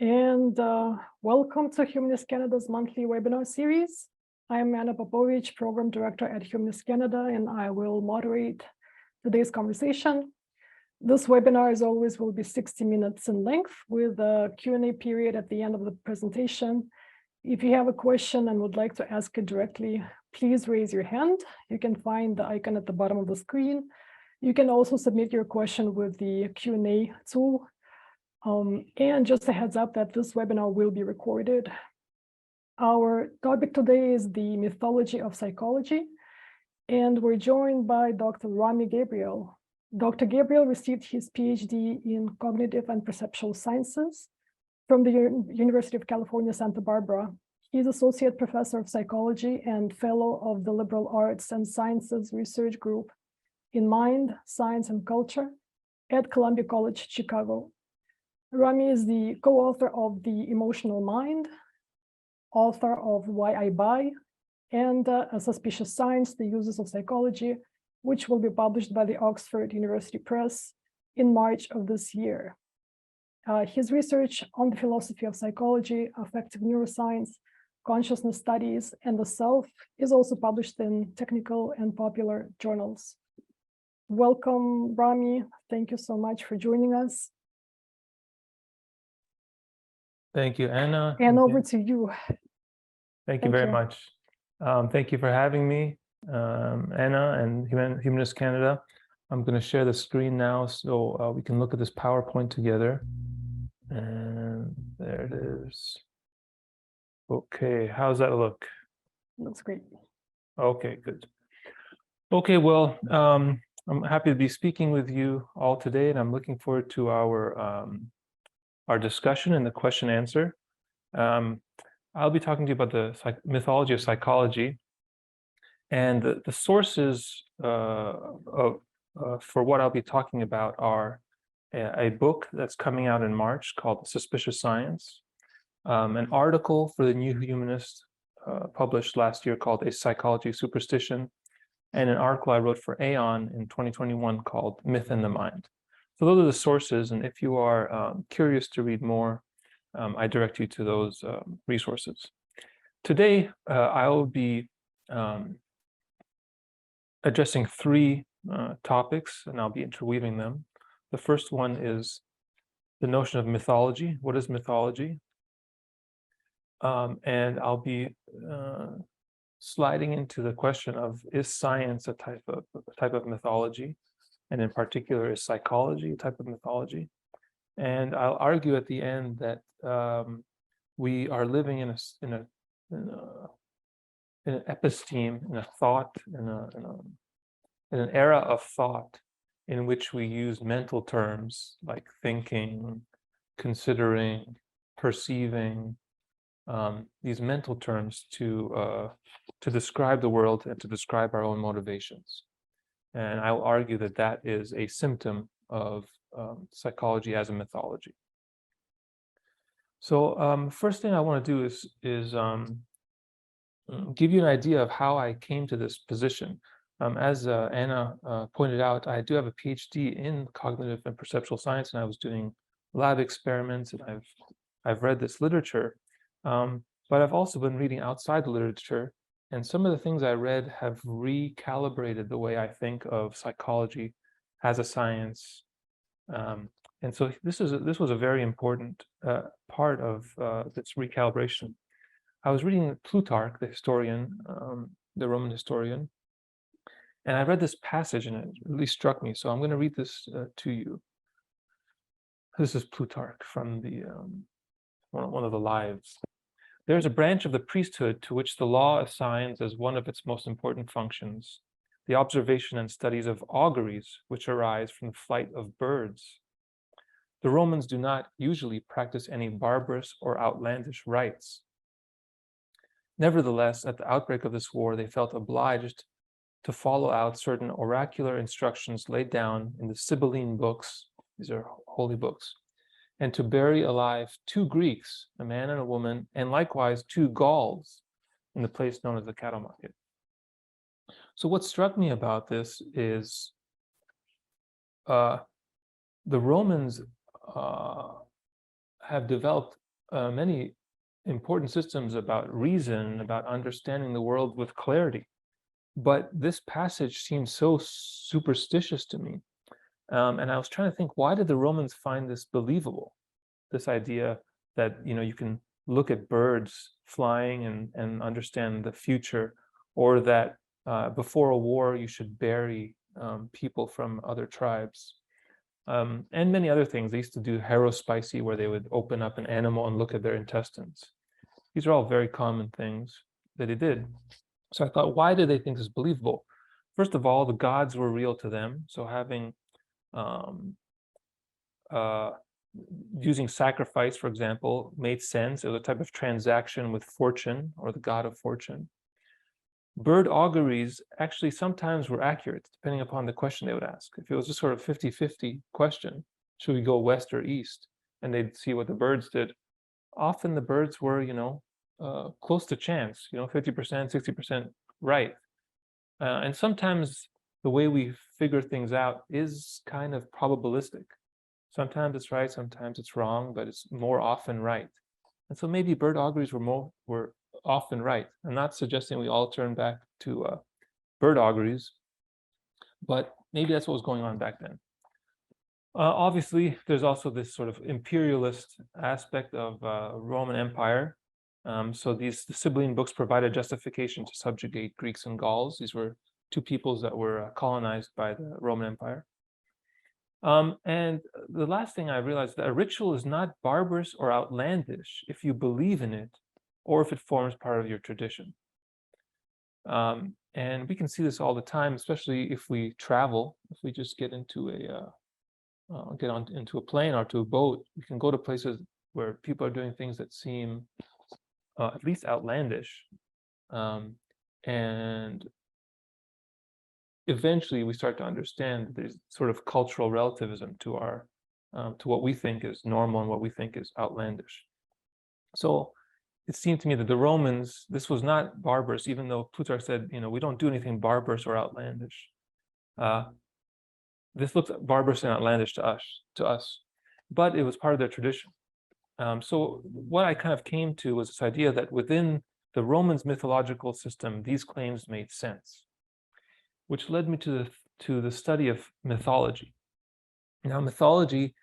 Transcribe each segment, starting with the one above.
and welcome to Humanist Canada's monthly webinar series. I'm Anna Popovich, Program Director at Humanist Canada, and I will moderate today's conversation. This webinar, as always, will be 60 minutes in length with a Q&A period at the end of the presentation. If you have a question and would like to ask it directly, please raise your hand. You can find the icon at the bottom of the screen. You can also submit your question with the Q&A tool. And just a heads up that this webinar will be recorded. Our topic today is the mythology of psychology, and we're joined by Dr. Rami Gabriel. Dr. Gabriel received his PhD in cognitive and perceptual sciences from the University of California, Santa Barbara. He's Associate Professor of Psychology and Fellow of the Liberal Arts and Sciences Research Group in Mind, Science, and Culture at Columbia College, Chicago. Rami is the co-author of The Emotional Mind, author of Why I Buy, and A Suspicious Science, The Uses of Psychology, which will be published by the Oxford University Press in March of this year. His research on the philosophy of psychology, affective neuroscience, consciousness studies, and the self is also published in technical and popular journals. Welcome, Rami. Thank you so much for joining us. Thank you, Anna. And over to you. Thank you very much. Thank you for having me, Anna and Humanist Canada. I'm going to share the screen now so we can look at this PowerPoint together. And there it is. Okay, how's that look? Looks great. Okay, good. Okay, well, I'm happy to be speaking with you all today, and I'm looking forward to our discussion and the question answer. I'll be talking to you about the mythology of psychology, and the sources for what I'll be talking about are a book that's coming out in March called Suspicious Science, an article for the New Humanist published last year called A Psychology Superstition, and an article I wrote for Aeon in 2021 called Myth in the Mind. So those are the sources, and if you are curious to read more, I direct you to those resources. Today, I will be addressing three topics, and I'll be interweaving them. The first one is the notion of mythology. What is mythology? And I'll be sliding into the question of, is science a type of mythology? And in particular, is psychology a type of mythology? And I'll argue at the end that we are living in an episteme, in a thought, in an era of thought in which we use mental terms like thinking, considering, perceiving, these mental terms to describe the world and to describe our own motivations. And I will argue that that is a symptom of psychology as a mythology. So first thing I want to do is give you an idea of how I came to this position. As Anna pointed out, I do have a PhD in cognitive and perceptual science, and I was doing lab experiments, and I've read this literature, but I've also been reading outside the literature. And some of the things I read have recalibrated the way I think of psychology as a science. And so this was a very important part of this recalibration. I was reading Plutarch, the historian, the Roman historian, and I read this passage and it really struck me. So I'm going to read this to you. This is Plutarch from the one of the lives. There is a branch of the priesthood to which the law assigns as one of its most important functions the observation and studies of auguries which arise from the flight of birds. The Romans do not usually practice any barbarous or outlandish rites. Nevertheless, at the outbreak of this war, they felt obliged to follow out certain oracular instructions laid down in the Sibylline books, these are holy books, and to bury alive 2 Greeks, a man and a woman, and likewise 2 Gauls in the place known as the cattle market. So what struck me about this is the Romans have developed many important systems about reason, about understanding the world with clarity. But this passage seems so superstitious to me. And I was trying to think, why did the Romans find this believable? This idea that, you can look at birds flying and understand the future, or that before a war you should bury people from other tribes, and many other things. They used to do haruspicy, where they would open up an animal and look at their intestines. These are all very common things that they did. So I thought, why did they think this is believable? First of all, the gods were real to them. So having um, using sacrifice, for example, made sense. It was a type of transaction with fortune, or the god of fortune. Bird auguries actually sometimes were accurate, depending upon the question they would ask. If it was just sort of 50-50 question, should we go west or east? And they'd see what the birds did. Often the birds were, close to chance, 50%, 60% right. And sometimes the way we figure things out is kind of probabilistic. Sometimes it's right, sometimes it's wrong, but it's more often right. And so maybe bird auguries were often right. I'm not suggesting we all turn back to bird auguries, but maybe that's what was going on back then. Obviously, there's also this sort of imperialist aspect of Roman Empire. So the Sibylline books provided justification to subjugate Greeks and Gauls. These were two peoples that were colonized by the Roman Empire. And the last thing I realized, that a ritual is not barbarous or outlandish if you believe in it, or if it forms part of your tradition. And we can see this all the time, especially if we travel. If we just get into into a plane or to a boat, we can go to places where people are doing things that seem at least outlandish, and eventually we start to understand there's sort of cultural relativism to our to what we think is normal and what we think is outlandish. So it seemed to me that the Romans, this was not barbarous, even though Plutarch said, we don't do anything barbarous or outlandish. This looks barbarous and outlandish to us, but it was part of their tradition. So what I kind of came to was this idea that within the Romans' mythological system, these claims made sense, which led me to the study of mythology. Now, mythology,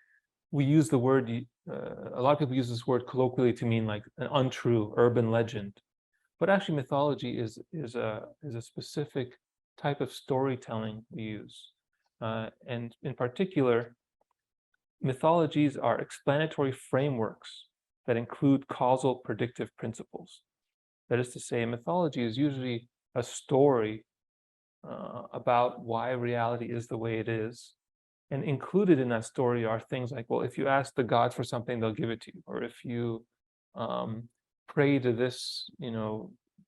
we use the word, a lot of people use this word colloquially to mean like an untrue urban legend, but actually mythology is a specific type of storytelling we use. And in particular, mythologies are explanatory frameworks that include causal predictive principles. That is to say, mythology is usually a story about why reality is the way it is. And included in that story are things like, well, if you ask the gods for something, they'll give it to you. Or if you pray to this,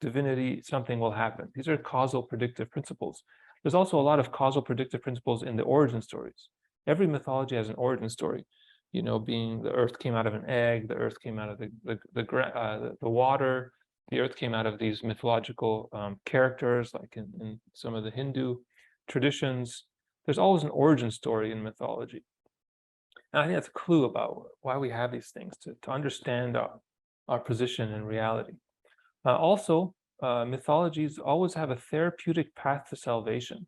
divinity, something will happen. These are causal predictive principles. There's also a lot of causal predictive principles in the origin stories. Every mythology has an origin story, being the earth came out of an egg, the earth came out of the water, the earth came out of these mythological characters, like in some of the Hindu traditions. There's always an origin story in mythology. And I think that's a clue about why we have these things, to understand our position in reality. Also, mythologies always have a therapeutic path to salvation.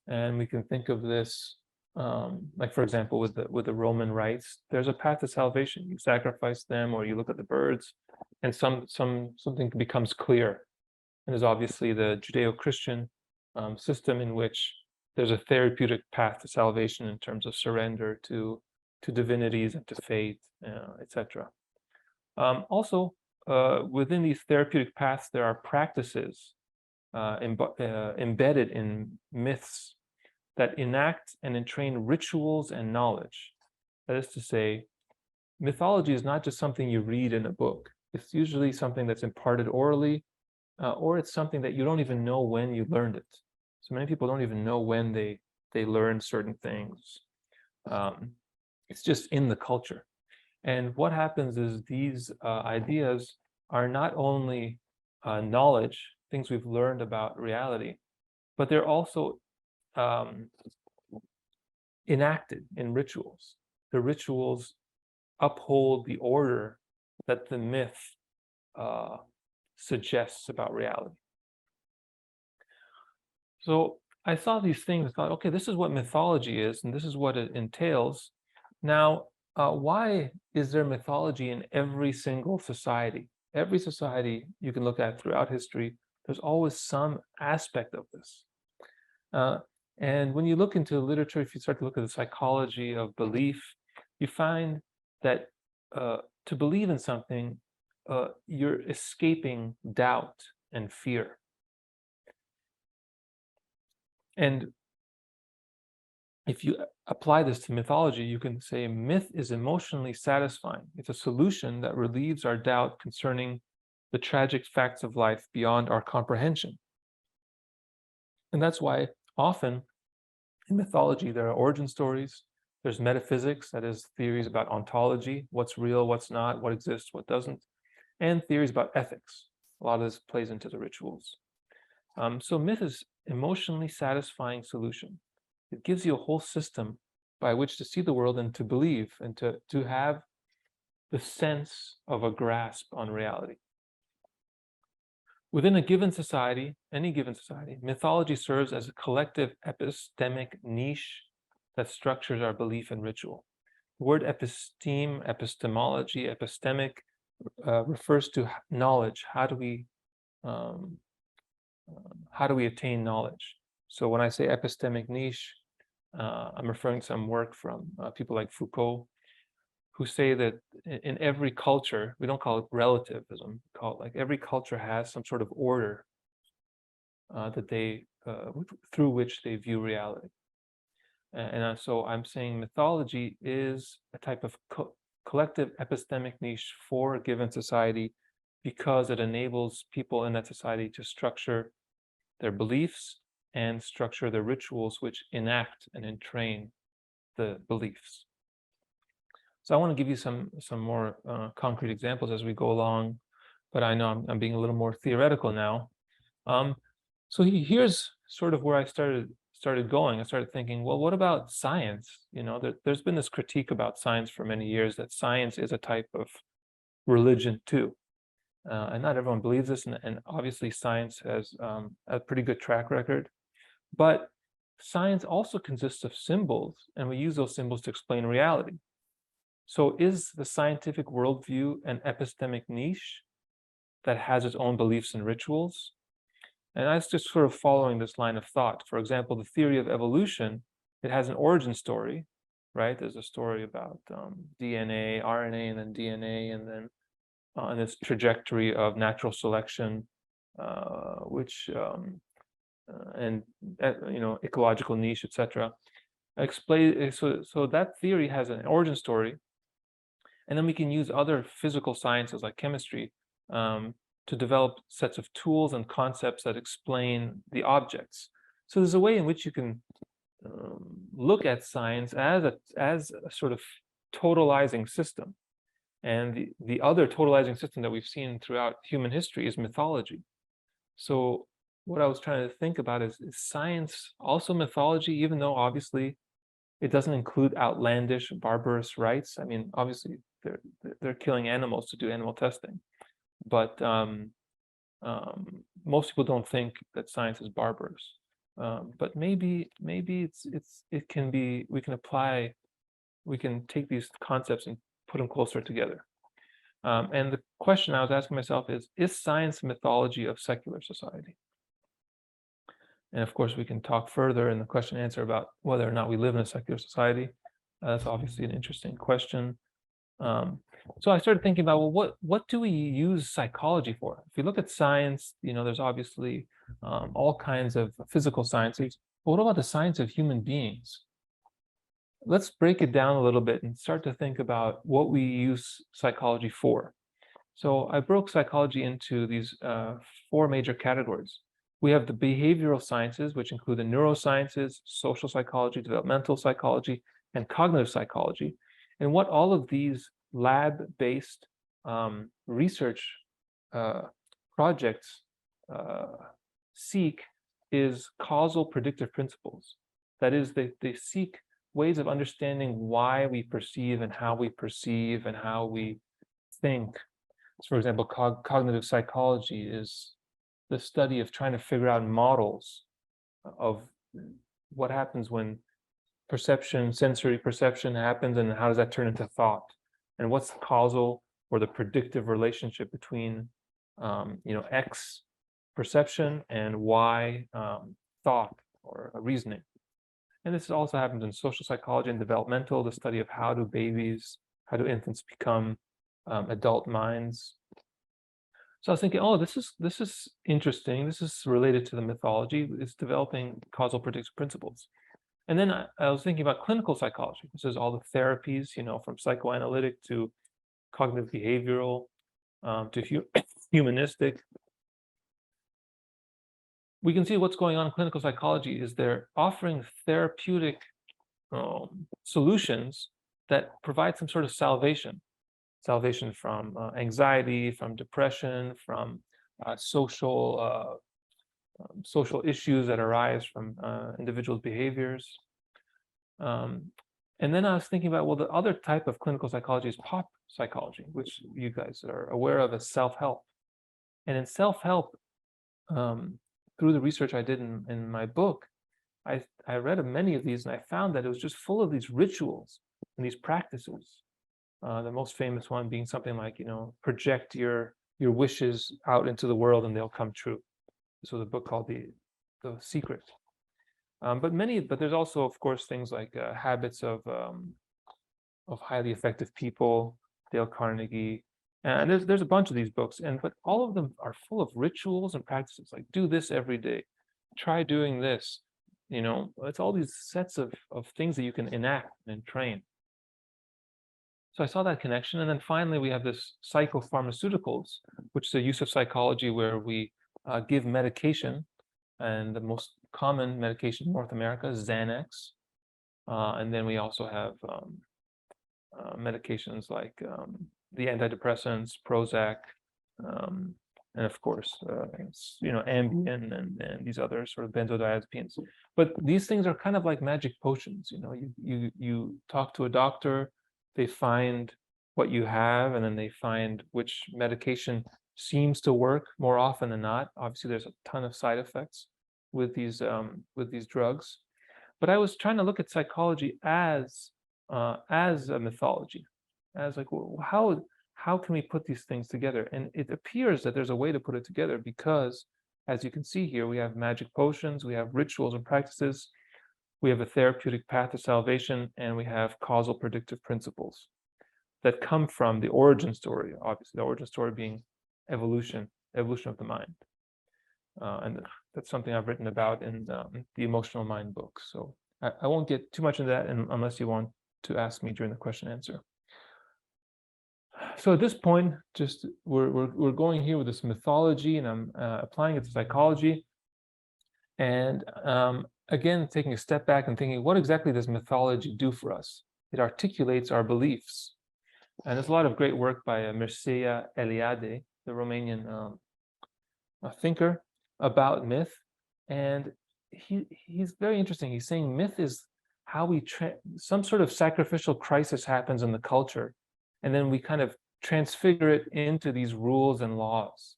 And we can think of this, like, for example, with the Roman rites, there's a path to salvation. You sacrifice them, or you look at the birds, and something becomes clear. And there's obviously the Judeo-Christian system in which there's a therapeutic path to salvation in terms of surrender to divinities and to faith, etc. Also, within these therapeutic paths, there are practices embedded in myths that enact and entrain rituals and knowledge. That is to say, mythology is not just something you read in a book. It's usually something that's imparted orally, or it's something that you don't even know when you learned it. So many people don't even know when they learn certain things. It's just in the culture. And what happens is these ideas are not only knowledge, things we've learned about reality, but they're also enacted in rituals. The rituals uphold the order that the myth suggests about reality. So I saw these things and thought, okay, this is what mythology is, and this is what it entails. Now, why is there mythology in every single society? Every society you can look at throughout history, there's always some aspect of this. And when you look into literature, if you start to look at the psychology of belief, you find that to believe in something, you're escaping doubt and fear. And if you apply this to mythology, you can say myth is emotionally satisfying. It's a solution that relieves our doubt concerning the tragic facts of life beyond our comprehension. And that's why often in mythology, there are origin stories, there's metaphysics, that is theories about ontology, what's real, what's not, what exists, what doesn't, and theories about ethics. A lot of this plays into the rituals. So myth is emotionally satisfying solution. It gives you a whole system by which to see the world and to believe and to have the sense of a grasp on reality. Within a given society, any given society, mythology serves as a collective epistemic niche that structures our belief and ritual. The word episteme, epistemology, epistemic refers to knowledge. How do we attain knowledge? So when I say epistemic niche, I'm referring to some work from people like Foucault, who say that in every culture, we don't call it relativism, we call it like every culture has some sort of order that they through which they view reality. And so I'm saying mythology is a type of collective epistemic niche for a given society because it enables people in that society to structure their beliefs and structure their rituals which enact and entrain the beliefs. So I want to give you some more concrete examples as we go along, but I know I'm being a little more theoretical now. So here's sort of where I started going. I started thinking, well, what about science? You know, there's been this critique about science for many years that science is a type of religion too. And not everyone believes this, and obviously science has a pretty good track record. But science also consists of symbols, and we use those symbols to explain reality. So is the scientific worldview an epistemic niche that has its own beliefs and rituals? And that's just sort of following this line of thought. For example, the theory of evolution, it has an origin story, right? There's a story about DNA, RNA, and then DNA, and then on this trajectory of natural selection, which ecological niche, etc. So that theory has an origin story, and then we can use other physical sciences like chemistry to develop sets of tools and concepts that explain the objects. So there's a way in which you can look at science as a sort of totalizing system. And the other totalizing system that we've seen throughout human history is mythology. So what I was trying to think about is science also mythology, even though obviously it doesn't include outlandish, barbarous rites. I mean, obviously they're killing animals to do animal testing, but most people don't think that science is barbarous. But maybe it can be. We can take these concepts and put them closer together. And the question I was asking myself is science mythology of secular society? And of course, we can talk further in the question and answer about whether or not we live in a secular society. That's obviously an interesting question. So I started thinking about, well, what do we use psychology for? If you look at science, there's obviously all kinds of physical sciences. But what about the science of human beings? Let's break it down a little bit and start to think about what we use psychology for. So I broke psychology into these 4 major categories. We have the behavioral sciences, which include the neurosciences, social psychology, developmental psychology, and cognitive psychology. And what all of these lab-based research projects seek is causal predictive principles. That is, they seek ways of understanding why we perceive and how we perceive and how we think For example, cognitive psychology is the study of trying to figure out models of what happens when perception, sensory perception happens, and how does that turn into thought, and what's the causal or the predictive relationship between X perception and Y thought or reasoning. And this also happens in social psychology and developmental, the study of how do infants become adult minds. So I was thinking, oh, this is interesting. This is related to the mythology. It's developing causal predictive principles. And then I was thinking about clinical psychology. This is all the therapies, from psychoanalytic to cognitive behavioral to humanistic. We can see what's going on in clinical psychology is they're offering therapeutic solutions that provide some sort of salvation from anxiety, from depression, from social issues that arise from individuals' behaviors. And then I was thinking about, well, the other type of clinical psychology is pop psychology, which you guys are aware of as self-help. And in self-help, through the research I did in my book, I read of many of these, and I found that it was just full of these rituals and these practices. The most famous one being something like, project your wishes out into the world and they'll come true. This was a book called The Secret. But there's also, of course, things like habits of highly effective people, Dale Carnegie, and there's a bunch of these books, but all of them are full of rituals and practices, like do this every day, try doing this. It's all these sets of things that you can enact and train. So I saw that connection, and then finally we have this psychopharmaceuticals, which is a use of psychology where we give medication, and the most common medication in North America is Xanax, and then we also have medications like the antidepressants, Prozac, and of course, Ambien and these other sort of benzodiazepines. But these things are kind of like magic potions. You talk to a doctor, they find what you have, and then they find which medication seems to work more often than not. Obviously, there's a ton of side effects with these drugs. But I was trying to look at psychology as a mythology, as like, how can we put these things together? And it appears that there's a way to put it together because, as you can see here, we have magic potions, we have rituals and practices, we have a therapeutic path to salvation, and we have causal predictive principles that come from the origin story, obviously, the origin story being evolution of the mind. And that's something I've written about in the Emotional Mind book. So I won't get too much into that unless you want to ask me during the question and answer. So at this point, just we're going here with this mythology, and I'm applying it to psychology. And again, taking a step back and thinking, what exactly does mythology do for us? It articulates our beliefs. And there's a lot of great work by Mircea Eliade, the Romanian thinker, about myth. And he's very interesting. He's saying myth is how we some sort of sacrificial crisis happens in the culture, and then we kind of transfigure it into these rules and laws.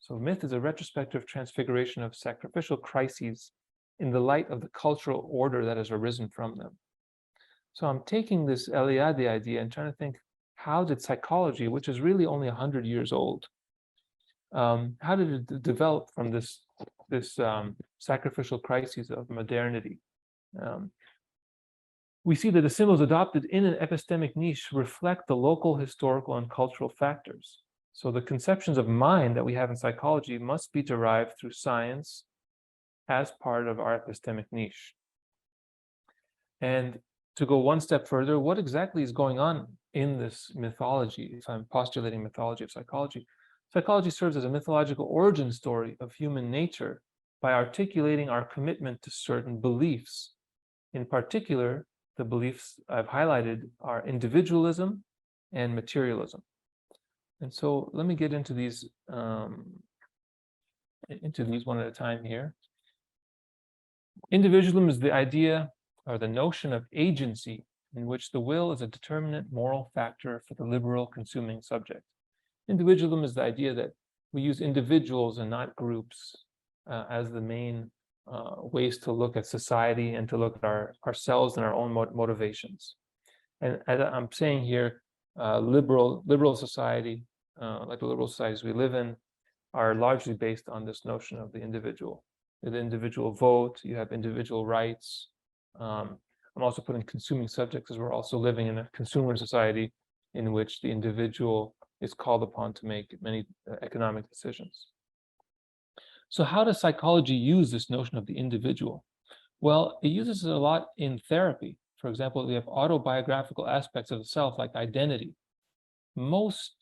So myth is a retrospective transfiguration of sacrificial crises in the light of the cultural order that has arisen from them. So I'm taking this Eliade idea and trying to think, how did psychology, which is really only 100 years old, how did it develop from this sacrificial crises of modernity? We see that the symbols adopted in an epistemic niche reflect the local historical and cultural factors. So the conceptions of mind that we have in psychology must be derived through science as part of our epistemic niche. And to go one step further, what exactly is going on in this mythology? If I'm postulating mythology of psychology, psychology serves as a mythological origin story of human nature by articulating our commitment to certain beliefs. In particular, the beliefs I've highlighted are individualism and materialism. And so let me get into these one at a time here. Individualism is the idea or the notion of agency in which the will is a determinate moral factor for the liberal consuming subject. Individualism is the idea that we use individuals and not groups as the main ways to look at society and to look at ourselves and our own motivations. And as I'm saying here, liberal society, like the liberal societies we live in, are largely based on this notion of the individual. The individual vote, you have individual rights. I'm also putting consuming subjects, as we're also living in a consumer society in which the individual is called upon to make many economic decisions. So how does psychology use this notion of the individual? Well, it uses it a lot in therapy. For example, we have autobiographical aspects of the self, like identity. Most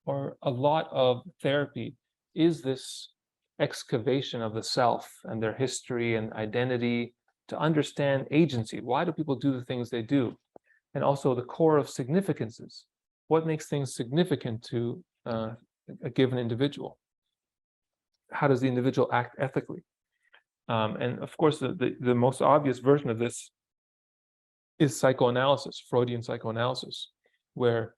or a lot of therapy is this excavation of the self and their history and identity to understand agency. Why do people do the things they do? And also the core of significances. What makes things significant to a given individual? How does the individual act ethically? And of course, the most obvious version of this is psychoanalysis, Freudian psychoanalysis, where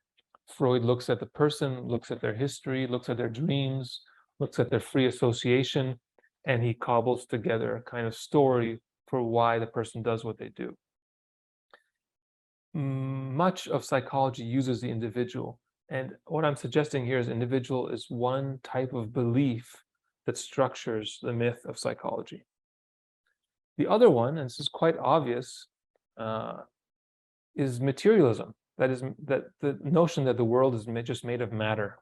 Freud looks at the person, looks at their history, looks at their dreams, looks at their free association, and he cobbles together a kind of story for why the person does what they do. Much of psychology uses the individual, and what I'm suggesting here is individual is one type of belief that structures the myth of psychology. The other one, and this is quite obvious, is materialism. That is, that the notion that the world is just made of matter.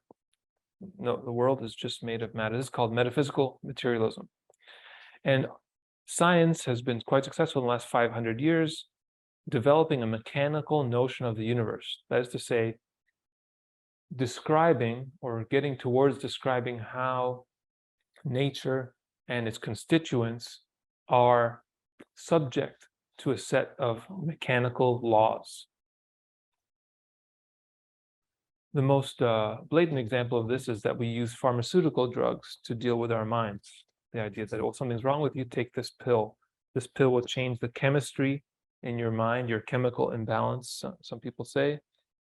No, the world is just made of matter. This is called metaphysical materialism. And science has been quite successful in the last 500 years, developing a mechanical notion of the universe. That is to say, describing or getting towards describing how nature and its constituents are subject to a set of mechanical laws. The most blatant example of this is that we use pharmaceutical drugs to deal with our minds. The idea that, oh, something's wrong with you, take this pill. This pill will change the chemistry in your mind, your chemical imbalance, some people say,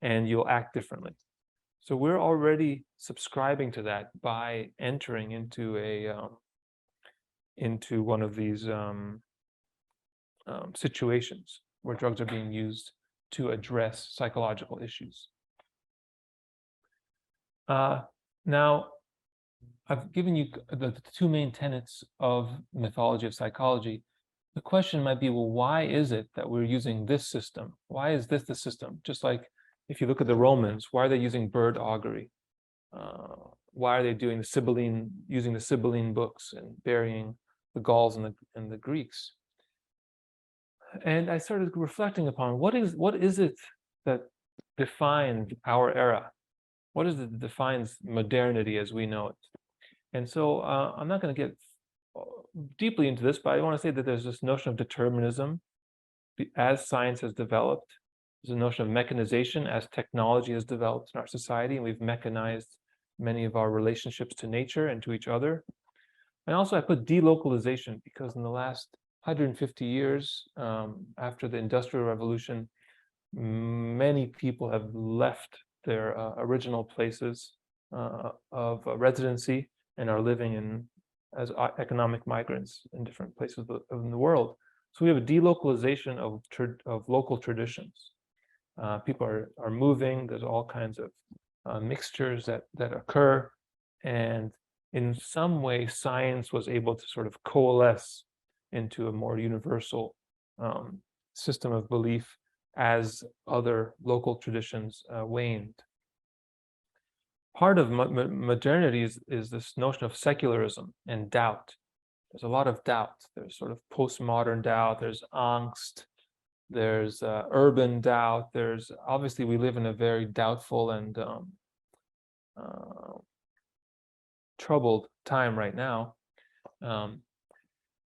and you'll act differently. So we're already subscribing to that by entering into into one of these situations where drugs are being used to address psychological issues. Now, I've given you the two main tenets of mythology of psychology. The question might be, well, why is it that we're using this system? Why is this the system? Just like if you look at the Romans, why are they using bird augury? Why are they doing using the Sibylline books and burying the Gauls and the Greeks? And I started reflecting upon what is it that defined our era? What is it that defines modernity as we know it? And so I'm not going to get deeply into this, but I want to say that there's this notion of determinism as science has developed. There's a notion of mechanization as technology has developed in our society, and we've mechanized many of our relationships to nature and to each other. And also I put delocalization, because in the last 150 years after the Industrial Revolution, many people have left their original places of residency and are living as economic migrants in different places in the world. So we have a delocalization of local traditions. People are moving. There's all kinds of mixtures that occur, and in some way, science was able to sort of coalesce into a more universal system of belief as other local traditions waned. Part of modernity is this notion of secularism and doubt. There's a lot of doubt. There's sort of postmodern doubt. There's angst. There's urban doubt. There's obviously we live in a very doubtful and troubled time right now.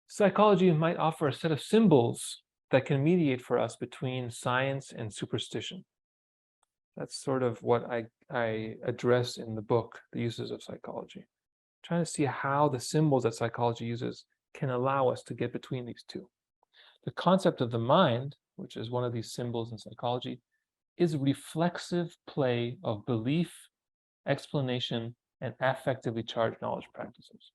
Psychology might offer a set of symbols that can mediate for us between science and superstition. That's sort of what I address in the book, The Uses of Psychology. Trying to see how the symbols that psychology uses can allow us to get between these two. The concept of the mind, which is one of these symbols in psychology, is reflexive play of belief explanation, and affectively charged knowledge practices.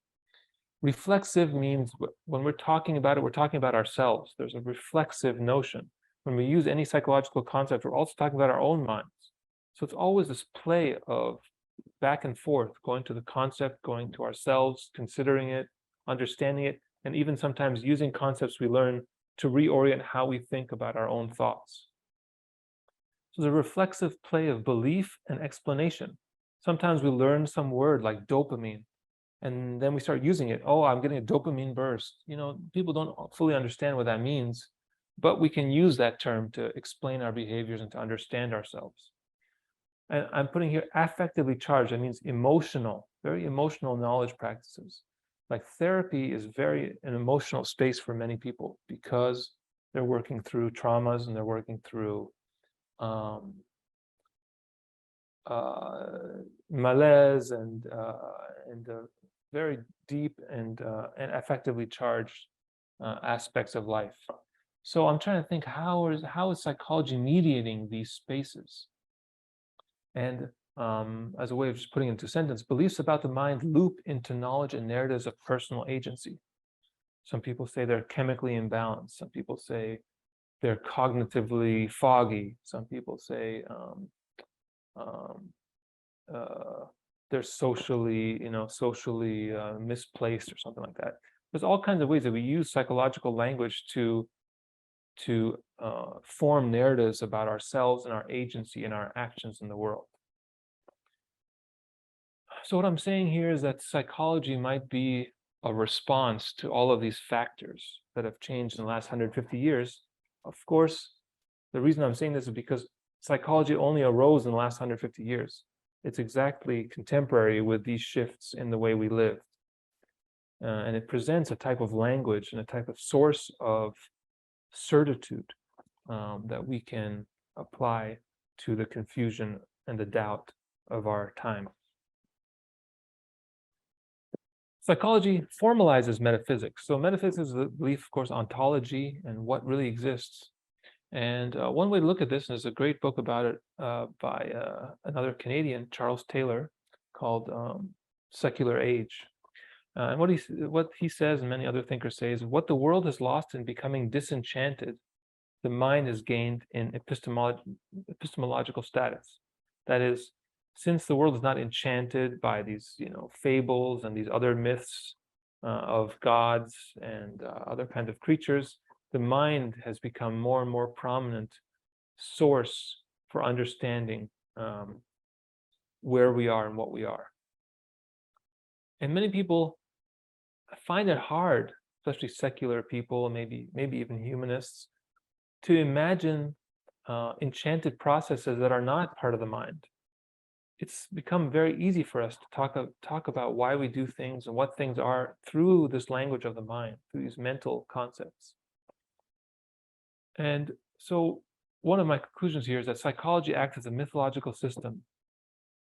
Reflexive means when we're talking about it, we're talking about ourselves. There's a reflexive notion. When we use any psychological concept, we're also talking about our own minds. So it's always this play of back and forth, going to the concept, going to ourselves, considering it, understanding it, and even sometimes using concepts we learn to reorient how we think about our own thoughts. So the reflexive play of belief and explanation. Sometimes we learn some word like dopamine, and then we start using it. Oh, I'm getting a dopamine burst. People don't fully understand what that means, but we can use that term to explain our behaviors and to understand ourselves. And I'm putting here affectively charged. That means emotional, very emotional knowledge practices. Like therapy is an emotional space for many people because they're working through traumas and they're working through malaise and very deep and affectively charged aspects of life. So I'm trying to think, how is psychology mediating these spaces? And as a way of just putting it into sentence, beliefs about the mind loop into knowledge and narratives of personal agency. Some people say they're chemically imbalanced. Some people say they're cognitively foggy. Some people say they're socially misplaced or something like that. There's all kinds of ways that we use psychological language to form narratives about ourselves and our agency and our actions in the world. So what I'm saying here is that psychology might be a response to all of these factors that have changed in the last 150 years. Of course, the reason I'm saying this is because psychology only arose in the last 150 years. It's exactly contemporary with these shifts in the way we live. And it presents a type of language and a type of source of certitude that we can apply to the confusion and the doubt of our time. Psychology formalizes metaphysics. So metaphysics is the belief, of course, ontology and what really exists. And one way to look at this, and there's a great book about it by another Canadian, Charles Taylor, called Secular Age. And what he says, and many other thinkers say, is what the world has lost in becoming disenchanted, the mind has gained in epistemological status. That is, since the world is not enchanted by these, fables and these other myths of gods and other kinds of creatures, the mind has become more and more prominent source for understanding where we are and what we are. And many people find it hard, especially secular people, maybe even humanists, to imagine enchanted processes that are not part of the mind. It's become very easy for us to talk about why we do things and what things are through this language of the mind, through these mental concepts. And so one of my conclusions here is that psychology acts as a mythological system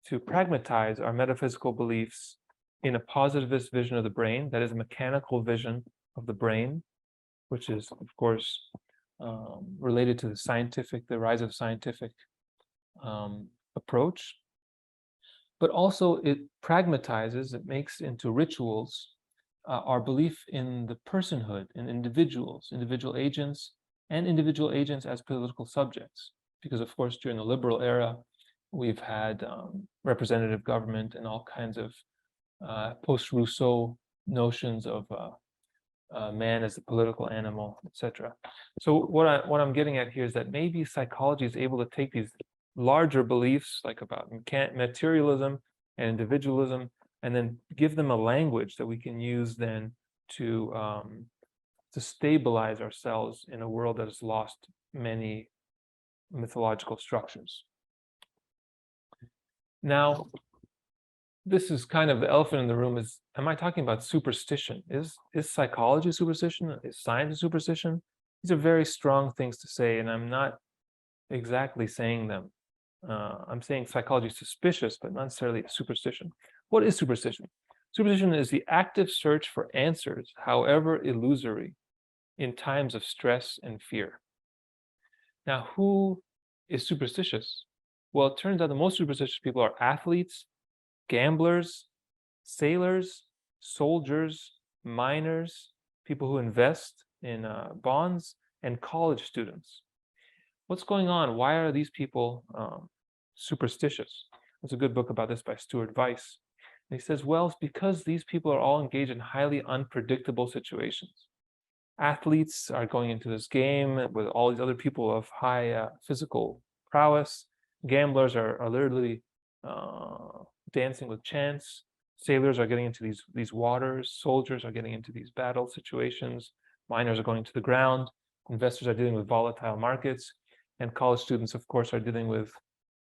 to pragmatize our metaphysical beliefs in a positivist vision of the brain, that is a mechanical vision of the brain, which is, of course, related to the rise of scientific approach. But also it pragmatizes, it makes into rituals our belief in the personhood, in individuals, individual agents as political subjects. Because of course, during the liberal era, we've had representative government and all kinds of post-Rousseau notions of man as a political animal, etc. So what I'm getting at here is that maybe psychology is able to take these larger beliefs, like about materialism and individualism, and then give them a language that we can use then to stabilize ourselves in a world that has lost many mythological structures. Now, this is kind of the elephant in the room. Am I talking about superstition? Is psychology superstition? Is science superstition? These are very strong things to say, and I'm not exactly saying them. I'm saying psychology is suspicious, but not necessarily a superstition. What is superstition? Superstition is the active search for answers, however illusory, in times of stress and fear. Now, who is superstitious? Well, it turns out the most superstitious people are athletes gamblers, sailors, soldiers, miners, people who invest in bonds, and college students. What's going on? Why are these people superstitious? There's a good book about this by Stuart Weiss. And he says, well, it's because these people are all engaged in highly unpredictable situations. Athletes are going into this game with all these other people of high physical prowess. Gamblers are literally dancing with chance. Sailors are getting into these waters. Soldiers are getting into these battle situations. Miners are going to the ground. Investors are dealing with volatile markets. And college students, of course, are dealing with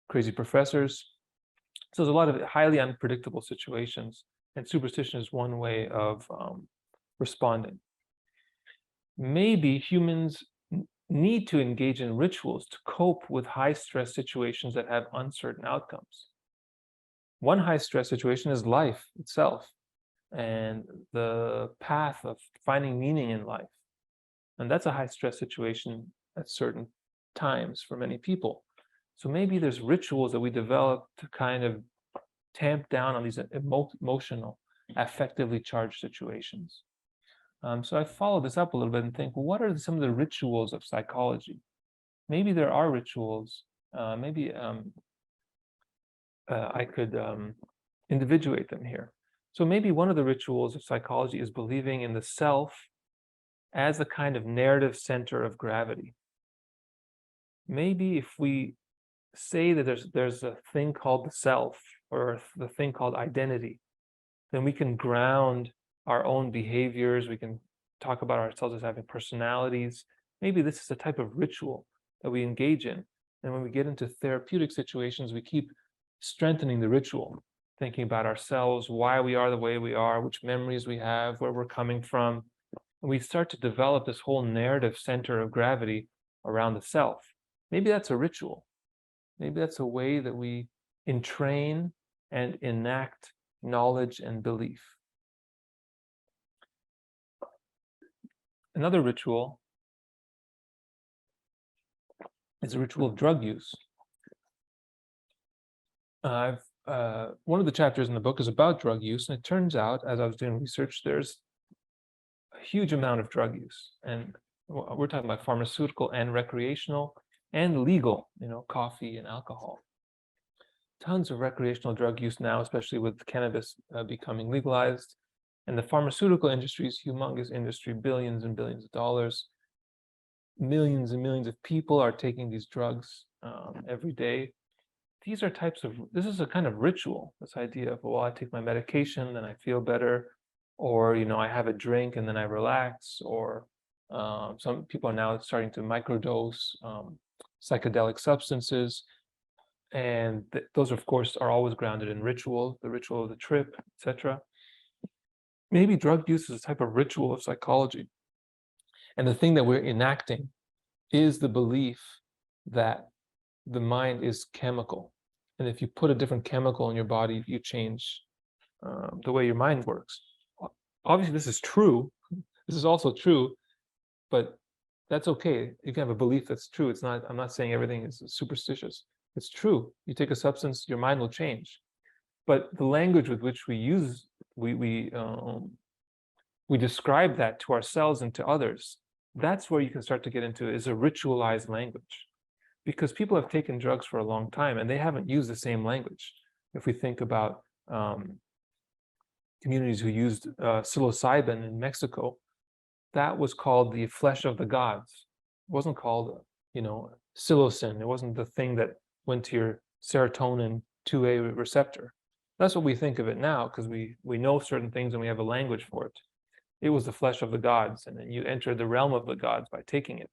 crazy professors. So there's a lot of highly unpredictable situations. And superstition is one way of responding. Maybe humans need to engage in rituals to cope with high-stress situations that have uncertain outcomes. One high-stress situation is life itself and the path of finding meaning in life. And that's a high-stress situation at certain times for many people. So maybe there's rituals that we develop to kind of tamp down on these emotional, affectively charged situations. So I follow this up a little bit and think, well, what are some of the rituals of psychology? Maybe there are rituals. Maybe I could individuate them here. So maybe one of the rituals of psychology is believing in the self as a kind of narrative center of gravity. Maybe if we say that there's a thing called the self or the thing called identity, then we can ground our own behaviors. We can talk about ourselves as having personalities. Maybe this is a type of ritual that we engage in. And when we get into therapeutic situations, we keep strengthening the ritual, thinking about ourselves, why we are the way we are, which memories we have, where we're coming from. And we start to develop this whole narrative center of gravity around the self. Maybe that's a ritual. Maybe that's a way that we entrain and enact knowledge and belief. Another ritual is a ritual of drug use. One of the chapters in the book is about drug use, and it turns out, as I was doing research, there's a huge amount of drug use, and we're talking about pharmaceutical and recreational and legal, coffee and alcohol. Tons of recreational drug use now, especially with cannabis becoming legalized. And the pharmaceutical industry is a humongous industry, billions and billions of dollars. Millions and millions of people are taking these drugs every day. This is a kind of ritual, this idea of, well, I take my medication, then I feel better, or, I have a drink and then I relax, or some people are now starting to microdose psychedelic substances. And those, of course, are always grounded in ritual, the ritual of the trip, etc. Maybe drug use is a type of ritual of psychology. And the thing that we're enacting is the belief that the mind is chemical. And if you put a different chemical in your body, you change the way your mind works. Obviously, this is true. This is also true, but that's okay. You can have a belief that's true. I'm not saying everything is superstitious. It's true. You take a substance, your mind will change. But the language with which we use, we describe that to ourselves and to others, that's where you can start to get into is a ritualized language. Because people have taken drugs for a long time and they haven't used the same language. If we think about communities who used psilocybin in Mexico, that was called the flesh of the gods. It wasn't called, psilocin. It wasn't the thing that went to your serotonin 2A receptor. That's what we think of it now because we know certain things and we have a language for it. It was the flesh of the gods, and then you enter the realm of the gods by taking it.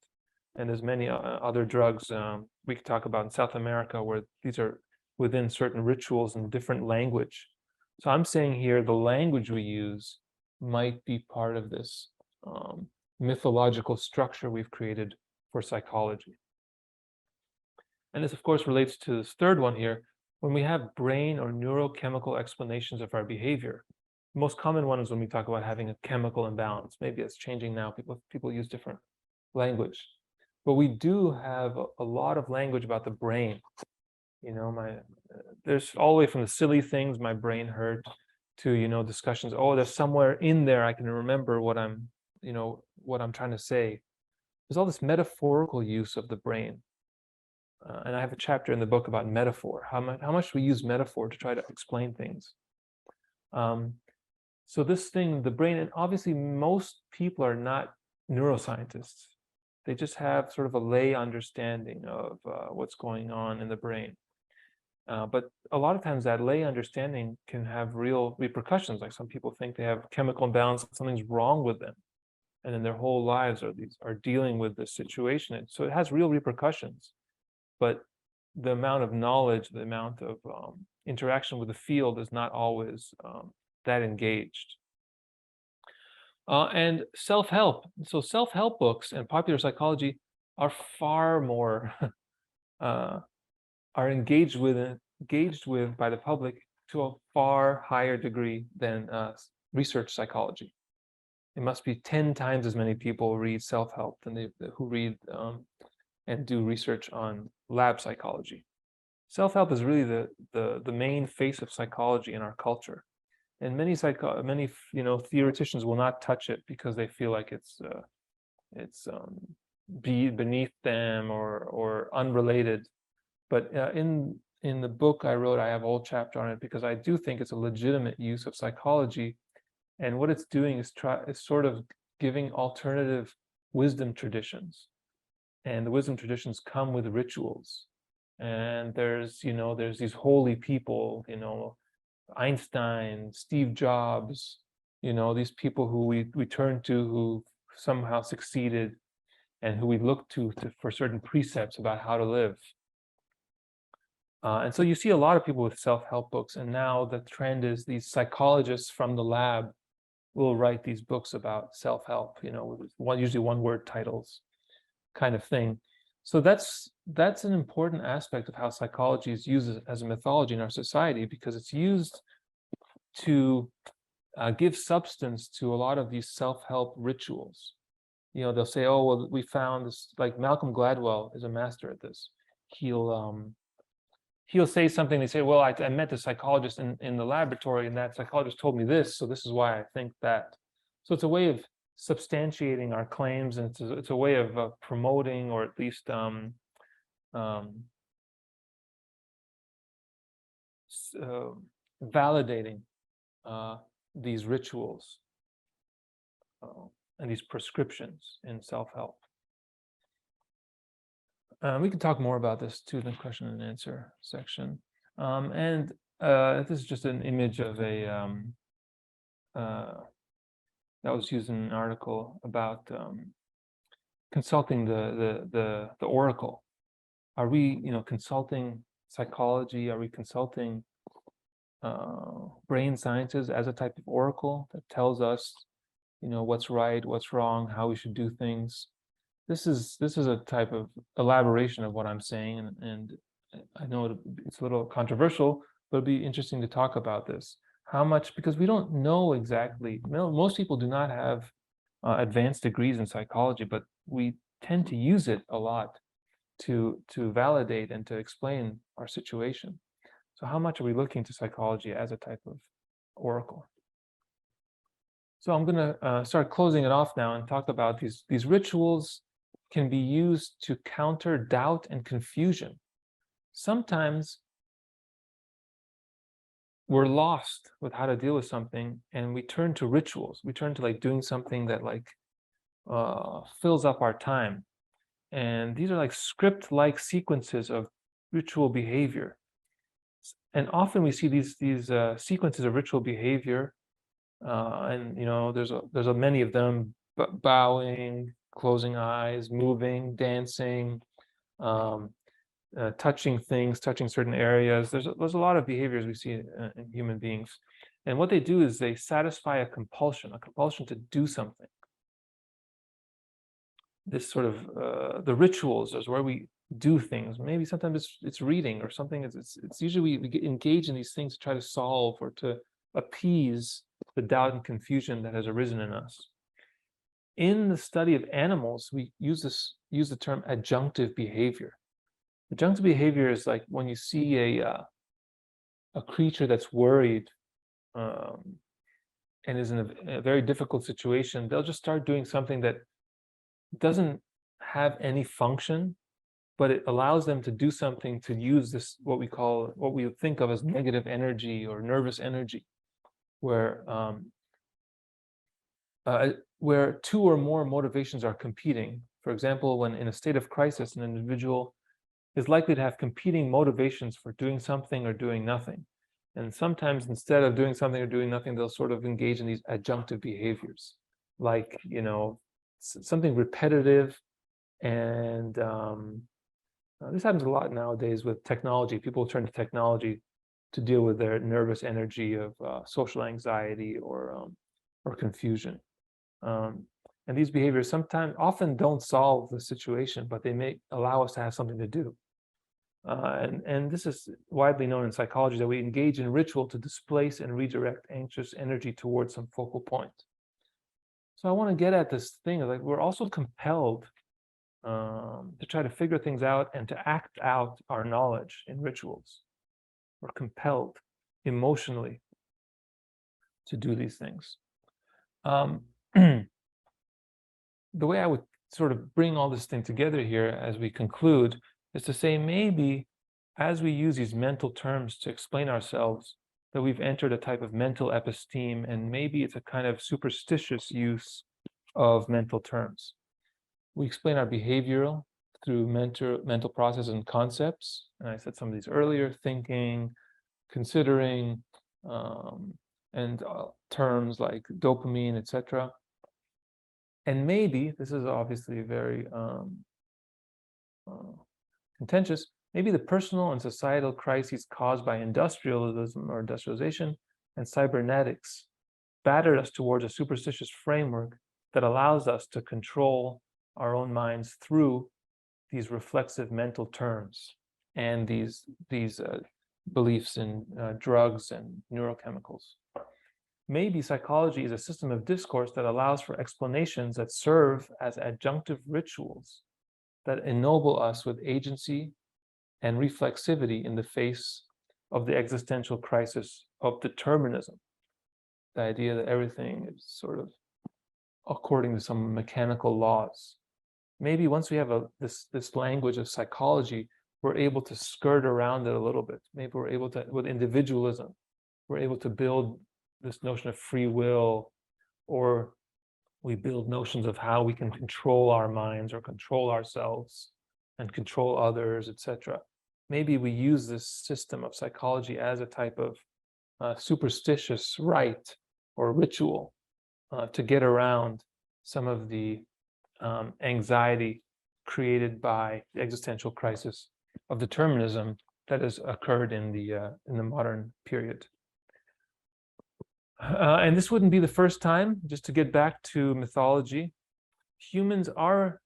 And there's many other drugs we could talk about in South America where these are within certain rituals and different language. So I'm saying here the language we use might be part of this mythological structure we've created for psychology. And this, of course, relates to this third one here. When we have brain or neurochemical explanations of our behavior, the most common one is when we talk about having a chemical imbalance. Maybe it's changing now. People use different language. But we do have a lot of language about the brain. there's all the way from the silly things, my brain hurt, to discussions. Oh, there's somewhere in there I can remember what I'm trying to say. There's all this metaphorical use of the brain, and I have a chapter in the book about metaphor. How much we use metaphor to try to explain things. So this thing, the brain, and obviously most people are not neuroscientists. They just have sort of a lay understanding of what's going on in the brain. But a lot of times that lay understanding can have real repercussions. Like some people think they have chemical imbalance, something's wrong with them, and then their whole lives are dealing with this situation. And so it has real repercussions. But the amount of knowledge, the amount of interaction with the field is not always that engaged. And self-help. So self-help books and popular psychology are far more are engaged with by the public to a far higher degree than research psychology. It must be 10 times as many people read self-help than who read and do research on lab psychology. Self-help is really the main face of psychology in our culture, and many theoreticians will not touch it because they feel like it's beneath them or unrelated. But in the book I wrote, I have a whole chapter on it because I do think it's a legitimate use of psychology, and what it's doing is sort of giving alternative wisdom traditions, and the wisdom traditions come with rituals. And there's these holy people, Einstein, Steve Jobs, these people who we turn to who somehow succeeded and who we look to for certain precepts about how to live. And so you see a lot of people with self-help books, and now the trend is these psychologists from the lab will write these books about self-help, with usually one-word titles kind of thing. So that's an important aspect of how psychology is used as a mythology in our society, because it's used to give substance to a lot of these self-help rituals. They'll say, oh, well, we found this, like Malcolm Gladwell is a master at this. He'll say something, they say, well, I met a psychologist in the laboratory, and that psychologist told me this, so this is why I think that. So it's a way of substantiating our claims, and it's a way of promoting, or at least validating these rituals and these prescriptions in self-help. We can talk more about this too in the question and answer section. And this is just an image of a that was used in an article about consulting the oracle. Are we, consulting psychology? Are we consulting brain sciences as a type of oracle that tells us, what's right, what's wrong, how we should do things? This is a type of elaboration of what I'm saying, and I know it's a little controversial, but it'd be interesting to talk about this. How much, because we don't know exactly. Most people do not have advanced degrees in psychology, but we tend to use it a lot to validate and to explain our situation. So how much are we looking to psychology as a type of oracle? So I'm going to start closing it off now and talk about these rituals can be used to counter doubt and confusion. Sometimes we're lost with how to deal with something, and we turn to rituals. We turn to like doing something that like fills up our time. And these are like script-like sequences of ritual behavior. And often we see these sequences of ritual behavior, and there's many of them: bowing, closing eyes, moving, dancing, touching things, touching certain areas. There's a lot of behaviors we see in human beings, and what they do is they satisfy a compulsion to do something. This sort of the rituals is where we do things. Maybe sometimes it's reading or something. It's usually we get engaged in these things to try to solve or to appease the doubt and confusion that has arisen in us. In the study of animals, we use the term adjunctive behavior. Adjunctive behavior is like when you see a creature that's worried and is in a very difficult situation, they'll just start doing something that doesn't have any function, but it allows them to do something to use this, what we think of as negative energy or nervous energy, where two or more motivations are competing. For example, when in a state of crisis, an individual is likely to have competing motivations for doing something or doing nothing. And sometimes instead of doing something or doing nothing, they'll sort of engage in these adjunctive behaviors, like, something repetitive. And this happens a lot nowadays with technology. People turn to technology to deal with their nervous energy of social anxiety or confusion. And these behaviors often don't solve the situation, but they may allow us to have something to do. And this is widely known in psychology, that we engage in ritual to displace and redirect anxious energy towards some focal point. So I want to get at this thing of, like, we're also compelled to try to figure things out and to act out our knowledge in rituals. We're compelled emotionally to do these things. The way I would sort of bring all this thing together here as we conclude is to say, maybe as we use these mental terms to explain ourselves, that we've entered a type of mental episteme, and maybe it's a kind of superstitious use of mental terms. We explain our behavioral through mental processes and concepts, and I said some of these earlier: thinking, considering, and terms like dopamine, etc. And maybe, this is obviously very contentious, maybe the personal and societal crises caused by industrialism or industrialization and cybernetics battered us towards a superstitious framework that allows us to control our own minds through these reflexive mental terms and these beliefs in drugs and neurochemicals. Maybe psychology is a system of discourse that allows for explanations that serve as adjunctive rituals that ennoble us with agency and reflexivity in the face of the existential crisis of determinism. The idea that everything is sort of according to some mechanical laws. Maybe once we have this language of psychology, we're able to skirt around it a little bit. Maybe we're able to, with individualism, we're able to build this notion of free will, or we build notions of how we can control our minds or control ourselves and control others, etc. Maybe we use this system of psychology as a type of superstitious rite or ritual to get around some of the anxiety created by the existential crisis of determinism that has occurred in the modern period. And this wouldn't be the first time. Just to get back to mythology, humans are,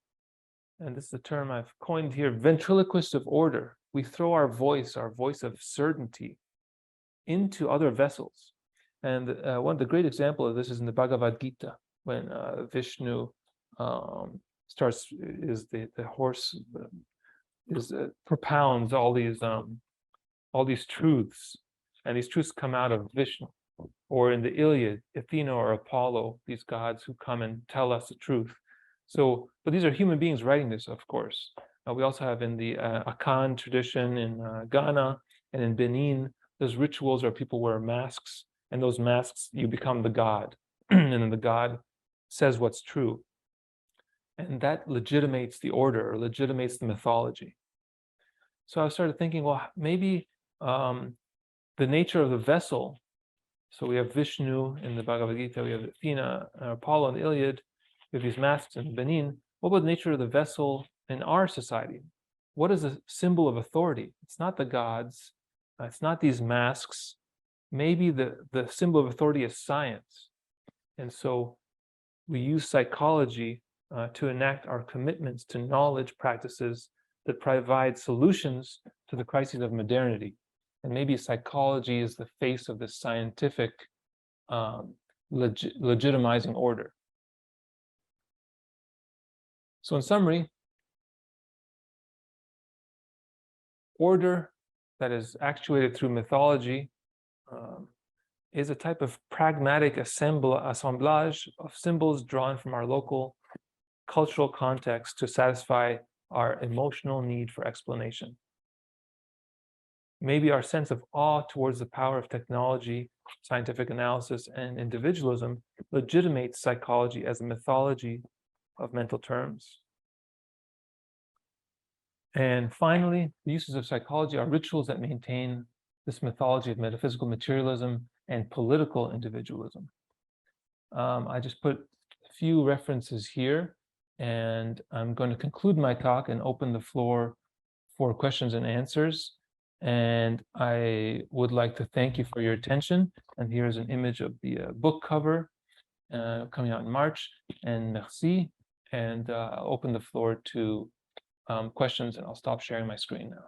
and this is the term I've coined here, ventriloquists of order. We throw our voice of certainty, into other vessels. And one of the great examples of this is in the Bhagavad Gita, when Vishnu propounds all these truths, and these truths come out of Vishnu. Or in the Iliad, Athena or Apollo, these gods who come and tell us the truth. So, but these are human beings writing this, of course. We also have in the Akan tradition in Ghana and in Benin, there's rituals where people wear masks, and those masks, you become the god, and then the god says what's true. And that legitimates the order, or legitimates the mythology. So I started thinking, well, maybe the nature of the vessel. So we have Vishnu in the Bhagavad Gita, we have Athena, Apollo in the Iliad, we have these masks in Benin. What about the nature of the vessel in our society? What is a symbol of authority? It's not the gods, it's not these masks. Maybe the symbol of authority is science. And so we use psychology to enact our commitments to knowledge practices that provide solutions to the crises of modernity. And maybe psychology is the face of this scientific legitimizing order. So in summary, order that is actuated through mythology is a type of pragmatic assemblage of symbols drawn from our local cultural context to satisfy our emotional need for explanation. Maybe our sense of awe towards the power of technology, scientific analysis, and individualism legitimates psychology as a mythology of mental terms. And finally, the uses of psychology are rituals that maintain this mythology of metaphysical materialism and political individualism. I just put a few references here, and I'm going to conclude my talk and open the floor for questions and answers. And I would like to thank you for your attention. And here's an image of the book cover coming out in March. And merci. And I'll open the floor to questions, and I'll stop sharing my screen now.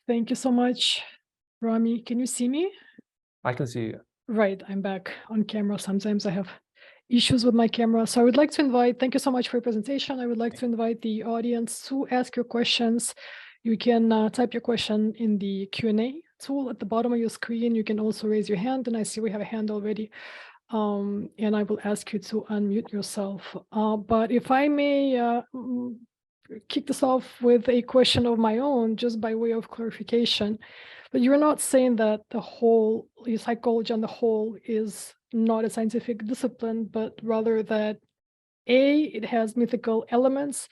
Thank you so much, Rami. Can you see me? I can see you. Right, I'm back on camera. Sometimes I have issues with my camera. So I would like to invite, thank you so much for your presentation. I would like to invite the audience to ask your questions. You can type your question in the Q&A tool at the bottom of your screen. You can also raise your hand, and I see we have a hand already. And I will ask you to unmute yourself. But if I may kick this off with a question of my own, just by way of clarification. But you're not saying that the whole psychology on the whole is not a scientific discipline, but rather that A, it has mythical elements,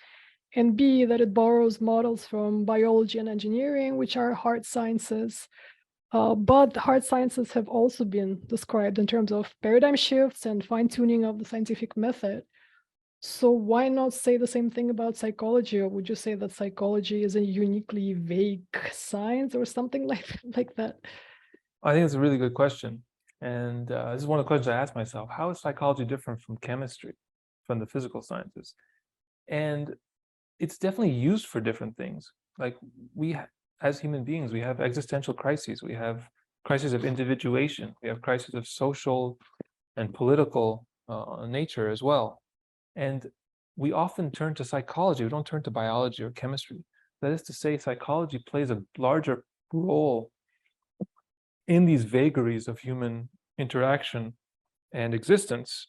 and B, that it borrows models from biology and engineering, which are hard sciences. But the hard sciences have also been described in terms of paradigm shifts and fine-tuning of the scientific method. So why not say the same thing about psychology? Or would you say that psychology is a uniquely vague science or something like that? I think it's a really good question. And this is one of the questions I ask myself. How is psychology different from chemistry, from the physical sciences? And it's definitely used for different things. Like as human beings, we have existential crises. We have crises of individuation. We have crises of social and political nature as well. And we often turn to psychology. We don't turn to biology or chemistry. That is to say, psychology plays a larger role in these vagaries of human interaction and existence.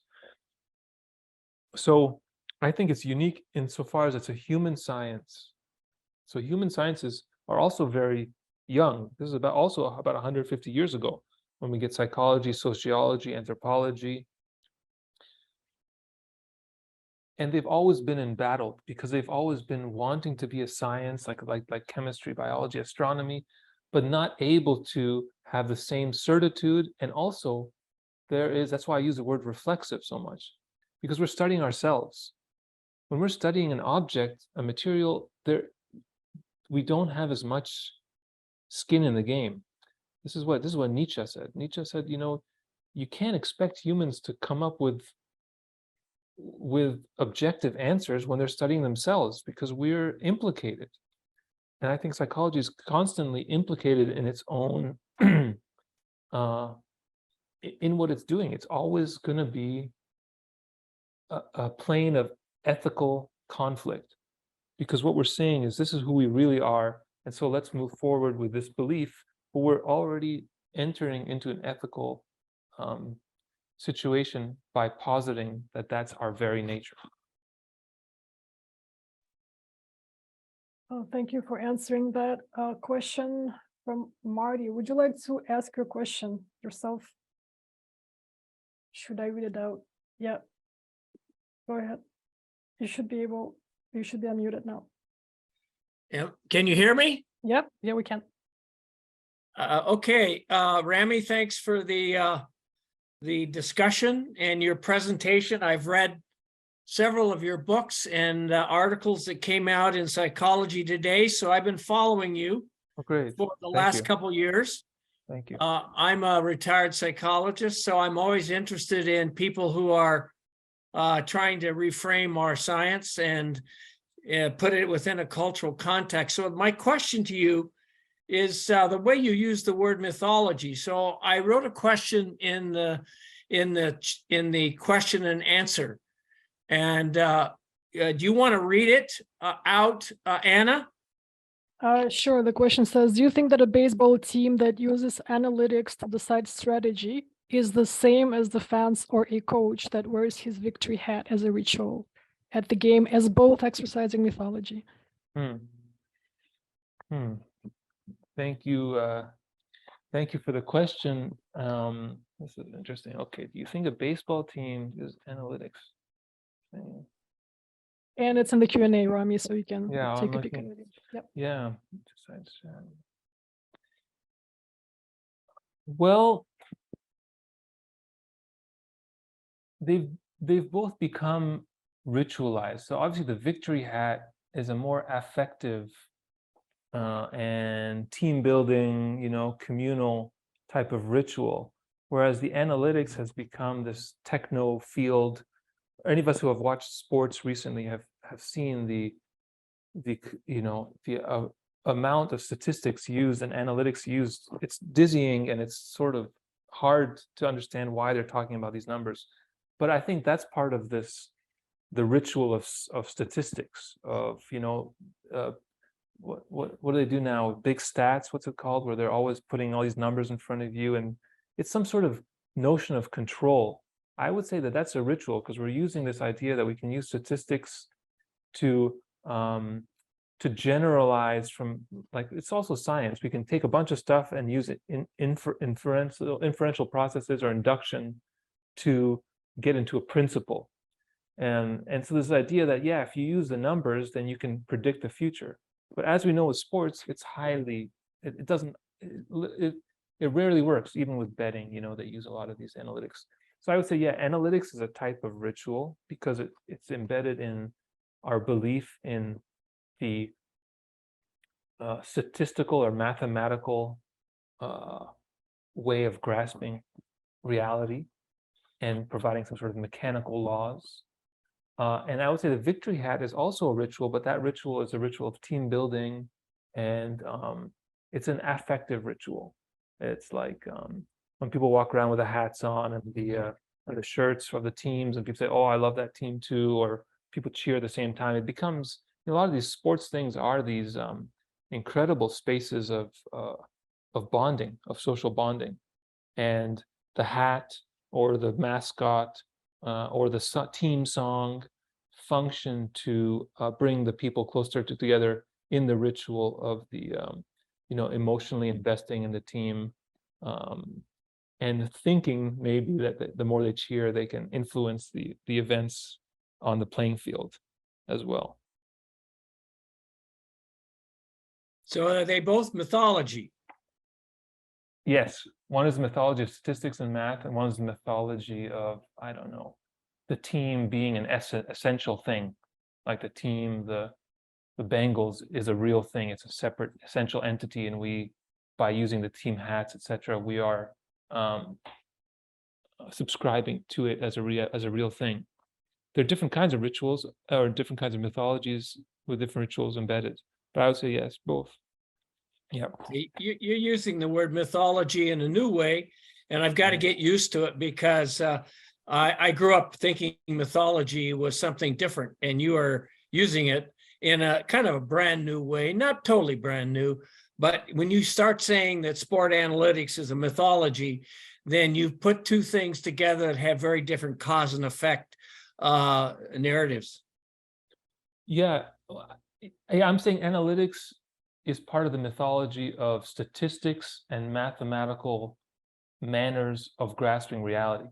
So I think it's unique insofar as it's a human science. So human sciences are also very young. This is also about 150 years ago when we get psychology, sociology, anthropology. And they've always been in battle because they've always been wanting to be a science like chemistry, biology, astronomy, but not able to have the same certitude. And also that's why I use the word reflexive so much, because we're studying ourselves. When we're studying an object, a material, we don't have as much skin in the game. This is what Nietzsche said. Nietzsche said, you can't expect humans to come up with objective answers when they're studying themselves, because we're implicated. And I think psychology is constantly implicated in its own in what it's doing. It's always going to be a plane of ethical conflict, because what we're saying is this is who we really are, and so let's move forward with this belief, but we're already entering into an ethical situation by positing that that's our very nature. Oh, thank you for answering that question from Marty. Would you like to ask your question yourself? Should I read it out? Yeah. Go ahead. You should be unmuted now. Yeah. Can you hear me? Yep. Yeah, we can. Okay. Rami, thanks for the discussion and your presentation. I've read several of your books and articles that came out in Psychology Today, so I've been following you for the last couple of years. Thank you. I'm a retired psychologist, so I'm always interested in people who are trying to reframe our science and put it within a cultural context. So my question to you is the way you use the word mythology. So I wrote a question in the question and answer, and do you want to read it out, Anna? Sure. The question says, do you think that a baseball team that uses analytics to decide strategy is the same as the fans or a coach that wears his victory hat as a ritual at the game as both exercising mythology? Thank you. Thank you for the question. This is interesting. Okay, do you think a baseball team uses analytics? And it's in the Q&A, Rami, so you can Yeah, take I'm a peek at looking. it. Yep. Yeah. Well, they've both become ritualized. So obviously the victory hat is a more affective and team building, communal type of ritual, whereas the analytics has become this techno field. Any of us who have watched sports recently have seen the amount of statistics used and analytics used. It's dizzying, and it's sort of hard to understand why they're talking about these numbers. But I think that's part of the ritual of statistics, of what do they do now? Big stats, what's it called? Where they're always putting all these numbers in front of you, and it's some sort of notion of control. I would say that that's a ritual, because we're using this idea that we can use statistics to generalize from, like, it's also science. We can take a bunch of stuff and use it in inferential processes or induction to get into a principle. And so this idea that, yeah, if you use the numbers, then you can predict the future. But as we know with sports, it's highly, it rarely works, even with betting, they use a lot of these analytics. So I would say, yeah, analytics is a type of ritual because it's embedded in our belief in the statistical or mathematical way of grasping reality and providing some sort of mechanical laws. And I would say the victory hat is also a ritual, but that ritual is a ritual of team building, and it's an affective ritual. It's like when people walk around with the hats on and the shirts of the teams, and people say, "Oh, I love that team too," or people cheer at the same time. It becomes, a lot of these sports things are these incredible spaces of bonding, of social bonding, and the hat or the mascot or the team song function to bring the people closer together in the ritual of the emotionally investing in the team, and thinking maybe that the more they cheer, they can influence the events on the playing field as well. So are they both mythology? Yes, one is the mythology of statistics and math, and one is the mythology of, I don't know, the team being an essential thing. Like the team, the Bengals is a real thing. It's a separate essential entity, and we, by using the team hats, etc., we are subscribing to it as a real thing. There are different kinds of rituals or different kinds of mythologies with different rituals embedded. But I would say yes, both. Yeah. You're using the word mythology in a new way, and I've got to get used to it because I grew up thinking mythology was something different, and you are using it in a kind of a brand new way, not totally brand new, but when you start saying that sport analytics is a mythology, then you've put two things together that have very different cause and effect narratives. Yeah, I'm saying analytics is part of the mythology of statistics and mathematical manners of grasping reality.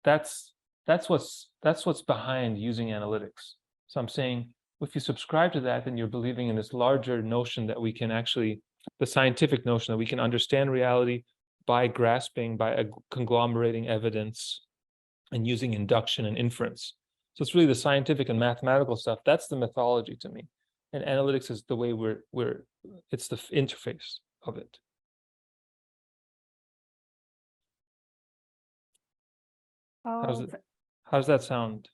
That's what's behind using analytics. So I'm saying, if you subscribe to that, then you're believing in this larger notion that we can actually, the scientific notion that we can understand reality by grasping, by conglomerating evidence and using induction and inference. So it's really the scientific and mathematical stuff. That's the mythology to me. And analytics is the way it's the interface of it. How does that sound?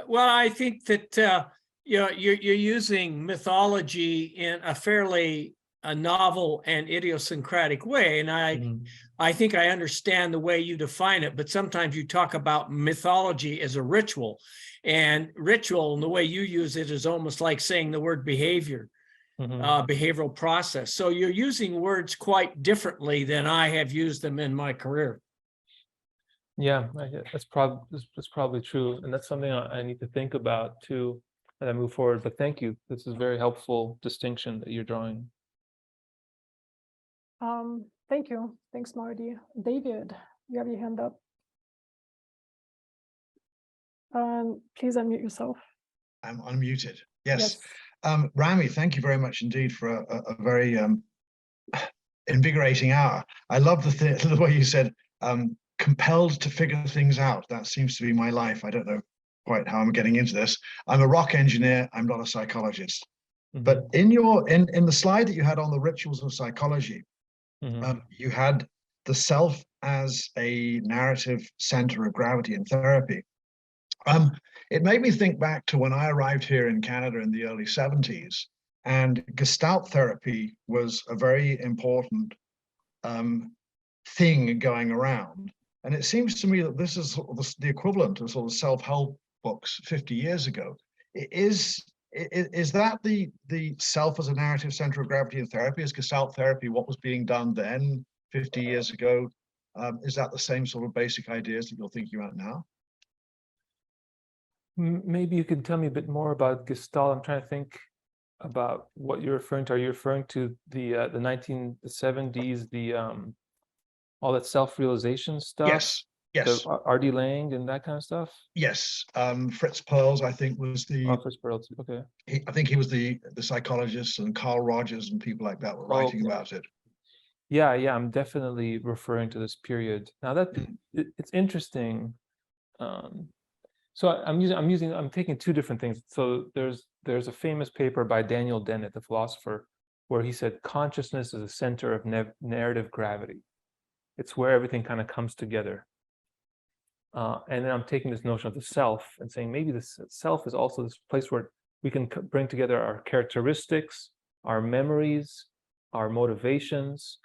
Well, I think that you're using mythology in a fairly a novel and idiosyncratic way. And I think I understand the way you define it, but sometimes you talk about mythology as a ritual, and ritual and the way you use it is almost like saying the word behavior, behavioral process. So you're using words quite differently than I have used them in my career. Yeah, that's probably true, and that's something I need to think about too as I move forward. But thank you. This is a very helpful distinction that you're drawing. Thank you. Thanks, Marty. David, you have your hand up. Please unmute yourself. I'm unmuted. Yes. Yes. Rami, thank you very much indeed for a very invigorating hour. I love the way you said, compelled to figure things out. That seems to be my life. I don't know quite how I'm getting into this. I'm a rock engineer. I'm not a psychologist. But in the slide that you had on the rituals of psychology, you had the self as a narrative center of gravity in therapy. It made me think back to when I arrived here in Canada in the early 70s, and Gestalt therapy was a very important thing going around. And it seems to me that this is sort of the equivalent of sort of self-help books 50 years ago. Is that the self as a narrative center of gravity in therapy? Is Gestalt therapy what was being done then 50 years ago? Is that the same sort of basic ideas that you're thinking about now? Maybe you could tell me a bit more about Gestalt. I'm trying to think about what you're referring to. Are you referring to the 1970s, all that self-realization stuff? Yes. Yes. The R.D. Laing and that kind of stuff? Yes. Fritz Perls, I think, was the... Oh, Fritz Perls, okay. I think he was the psychologist, and Carl Rogers and people like that were writing about it. Yeah, I'm definitely referring to this period. Now that it's interesting. So I'm taking two different things. So there's a famous paper by Daniel Dennett, the philosopher, where he said consciousness is a center of narrative gravity. It's where everything kind of comes together. And then I'm taking this notion of the self and saying maybe this self is also this place where we can bring together our characteristics, our memories, our motivations,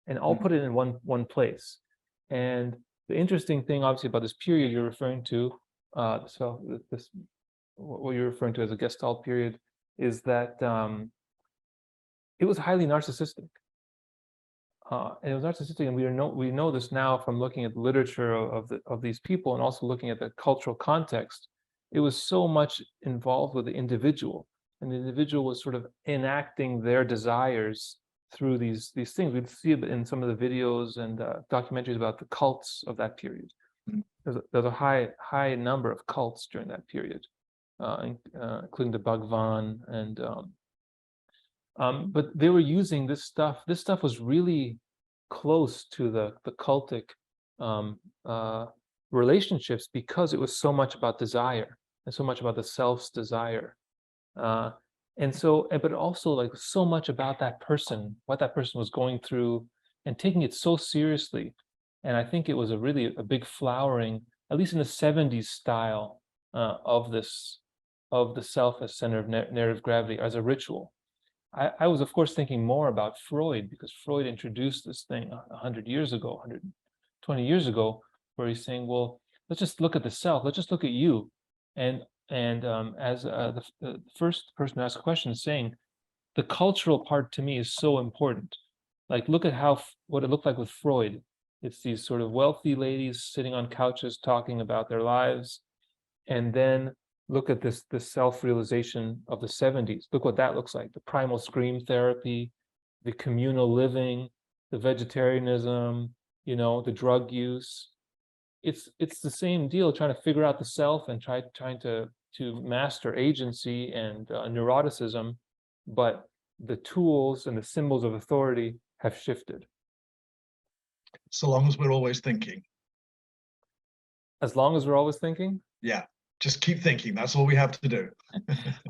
and all put it in one place. And the interesting thing, obviously, about this period you're referring to, what you're referring to as a Gestalt period, is that it was highly narcissistic. And it was narcissistic, and we know this now from looking at the literature of these people, and also looking at the cultural context. It was so much involved with the individual, and the individual was sort of enacting their desires through these things. We'd see it in some of the videos and documentaries about the cults of that period. There's a high number of cults during that period, including the Bhagwan, and but they were using this stuff. This stuff was really close to the cultic relationships, because it was so much about desire and so much about the self's desire, and so, but also like so much about that person, what that person was going through, and taking it so seriously. And I think it was a big flowering, at least in the 70s style, of the self as center of narrative gravity as a ritual. I was, of course, thinking more about Freud, because Freud introduced this thing 100 years ago, 120 years ago, where he's saying, well, let's just look at the self, let's just look at you. And as the first person to ask a question is saying, the cultural part to me is so important. Like, look at what it looked like with Freud. It's these sort of wealthy ladies sitting on couches talking about their lives, and then look at this self-realization of the 70s. Look what that looks like: the primal scream therapy, the communal living, the vegetarianism, the drug use. It's the same deal, trying to figure out the self and trying to master agency and neuroticism, but the tools and the symbols of authority have shifted. So long as we're always thinking. As long as we're always thinking? Yeah. Just keep thinking. That's all we have to do.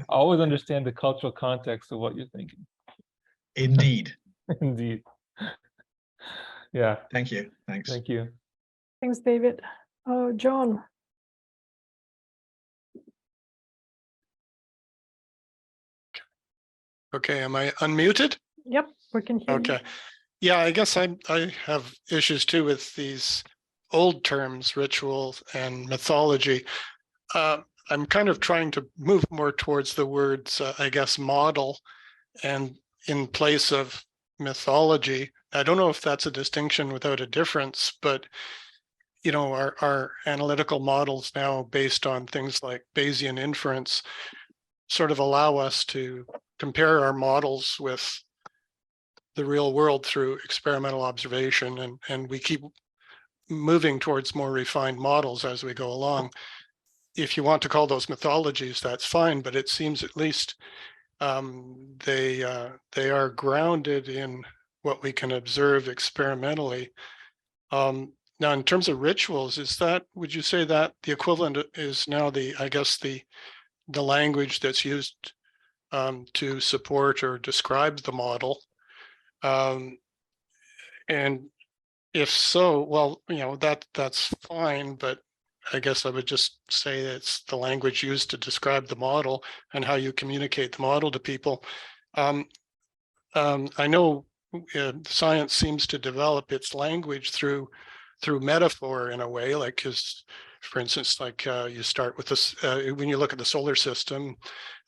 Always understand the cultural context of what you're thinking. Indeed. Indeed. Yeah. Thank you. Thanks. Thank you. Thanks, David. John. Okay, am I unmuted? Yep. We can hear you. Okay. Yeah, I guess I have issues too with these old terms, ritual and mythology. I'm kind of trying to move more towards the words, I guess, model, and in place of mythology. I don't know if that's a distinction without a difference, but you know, our analytical models now based on things like Bayesian inference sort of allow us to compare our models with the real world through experimental observation, and we keep moving towards more refined models as we go along. If you want to call those mythologies, that's fine, but it seems at least they are grounded in what we can observe experimentally. Now, in terms of rituals, would you say that the equivalent is now I guess the language that's used to support or describe the model? And if so, well, you know, that's fine, but I guess I would just say it's the language used to describe the model and how you communicate the model to people. I know science seems to develop its language through metaphor in a way, like, for instance, like you start with this, when you look at the solar system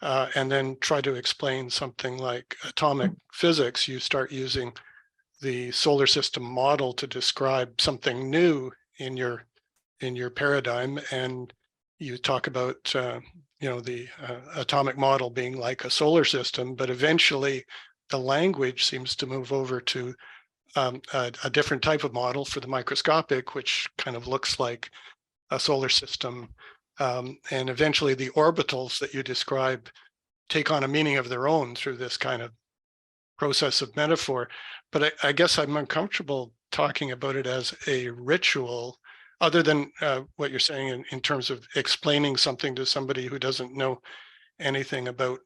and then try to explain something like atomic physics, you start using the solar system model to describe something new in your paradigm, and you talk about you know, the atomic model being like a solar system, but eventually the language seems to move over to a different type of model for the microscopic, which kind of looks like a solar system, and eventually the orbitals that you describe take on a meaning of their own through this kind of process of metaphor. But I guess I'm uncomfortable talking about it as a ritual, other than what you're saying in terms of explaining something to somebody who doesn't know anything about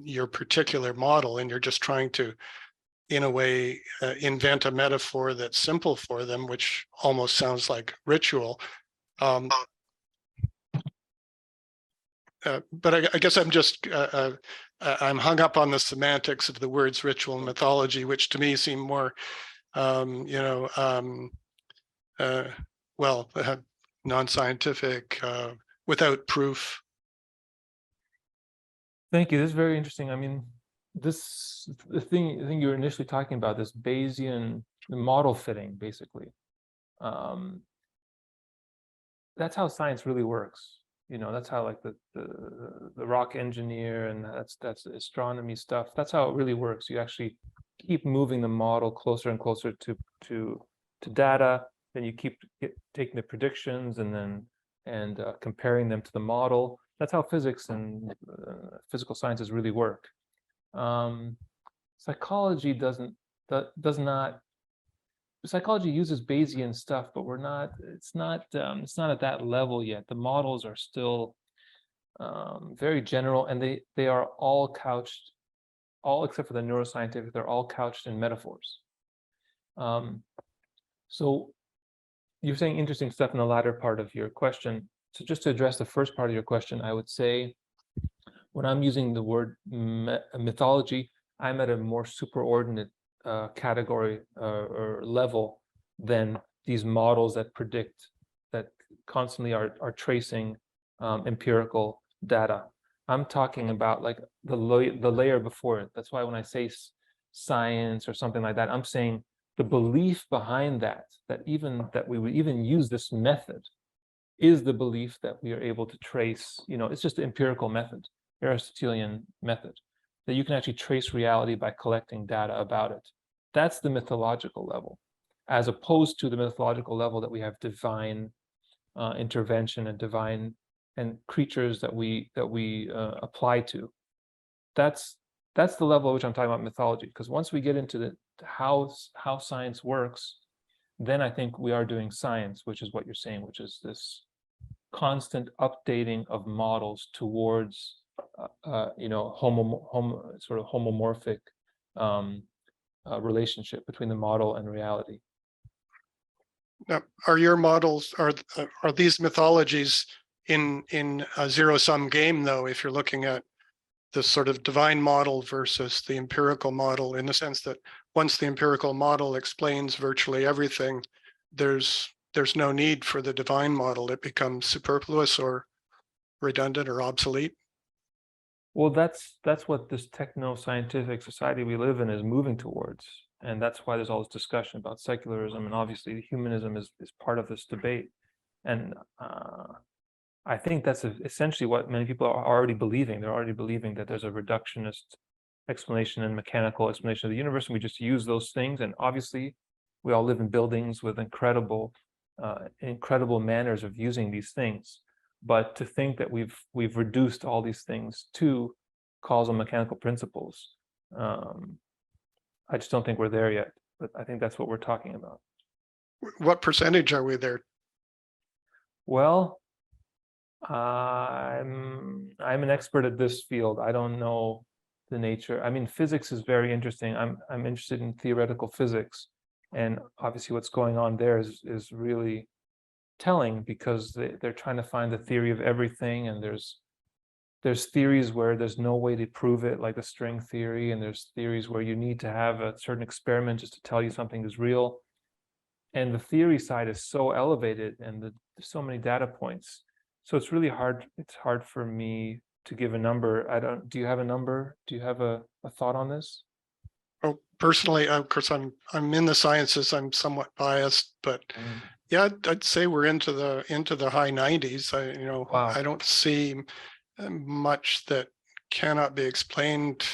your particular model, and you're just trying to, in a way, invent a metaphor that's simple for them, which almost sounds like ritual. But I guess I'm just, I'm hung up on the semantics of the words ritual and mythology, which to me seem more, you know, well, non-scientific, without proof. Thank you. This is very interesting. I mean, the thing you were initially talking about, this Bayesian model fitting, basically. That's how science really works. You know, that's how, like, the rock engineer, and that's astronomy stuff. That's how it really works. You actually keep moving the model closer and closer to data. Then you keep taking the predictions and comparing them to the model. That's how physics and physical sciences really work. Psychology does not. Psychology uses Bayesian stuff, but it's not at that level yet. The models are still very general, and they are all couched, all except for the neuroscientific, they're all couched in metaphors. So you're saying interesting stuff in the latter part of your question. So just to address the first part of your question, I would say when I'm using the word mythology, I'm at a more superordinate category or level than these models that predict, that constantly are tracing empirical data. I'm talking about, like, the layer before it. That's why when I say science or something like that, I'm saying the belief behind that we would even use this method is the belief that we are able to trace, you know, it's just the empirical method, Aristotelian method, that you can actually trace reality by collecting data about it. That's the mythological level, as opposed to the mythological level that we have divine intervention and divine and creatures that we apply to. That's the level at which I'm talking about mythology. Because once we get into the how science works, then I think we are doing science, which is what you're saying, which is this constant updating of models towards you know, sort of homomorphic relationship between the model and reality. Now, are your models, are these mythologies in a zero-sum game, though? If you're looking at sort of divine model versus the empirical model, in the sense that once the empirical model explains virtually everything, there's no need for the divine model. It becomes superfluous or redundant or obsolete. Well, that's what this techno-scientific society we live in is moving towards. And that's why there's all this discussion about secularism. And obviously humanism is part of this debate. And I think that's essentially what many people are already believing. They're already believing that there's a reductionist explanation and mechanical explanation of the universe, and we just use those things. And obviously, we all live in buildings with incredible manners of using these things. But to think that we've reduced all these things to causal mechanical principles, I just don't think we're there yet. But I think that's what we're talking about. What percentage are we there? Well, I'm an expert at this field. I don't know the nature. I mean, physics is very interesting. I'm interested in theoretical physics, and obviously what's going on there is really telling, because they're trying to find the theory of everything, and there's theories where there's no way to prove it, like the string theory, and there's theories where you need to have a certain experiment just to tell you something is real. And the theory side is so elevated, and there's so many data points. So it's really hard. It's hard for me to give a number. Do you have a number? Do you have a thought on this? Oh, personally, of course, I'm in the sciences. I'm somewhat biased, but yeah, I'd say we're into the high 90s. Wow. I don't see much that cannot be explained,